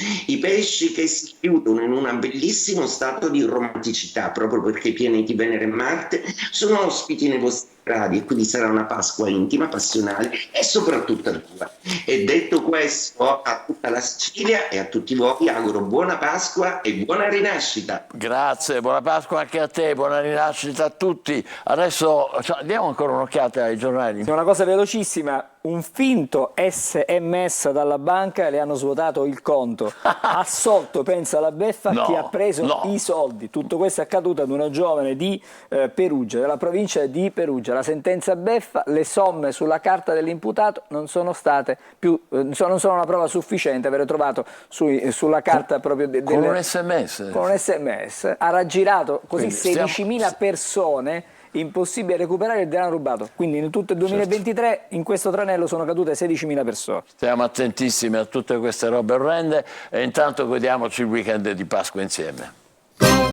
che si chiudono in un bellissimo stato di romanticità, proprio perché i pianeti Venere e Marte sono ospiti nei vostri gradi, e quindi sarà una Pasqua intima, passionale e soprattutto tua. E detto questo, a tutta la Sicilia e a tutti voi auguro buona Pasqua e buona rinascita. Grazie, buona Pasqua anche a te, buona rinascita a tutti. Adesso diamo ancora un'occhiata ai giornali. Sì, una cosa velocissima. Un finto SMS dalla banca, le hanno svuotato il conto. Assolto, pensa la beffa, chi ha preso i soldi. Tutto questo è accaduto ad una giovane di Perugia, della provincia di Perugia. La sentenza beffa, le somme sulla carta dell'imputato non sono state più, non sono una prova sufficiente. Avere trovato sulla carta proprio con un SMS. Con un SMS ha raggirato così 16.000 persone. Impossibile recuperare il denaro rubato. Quindi in tutto il 2023 in questo tranello sono cadute 16.000 persone. Stiamo attentissimi a tutte queste robe orrende e intanto godiamoci il weekend di Pasqua insieme.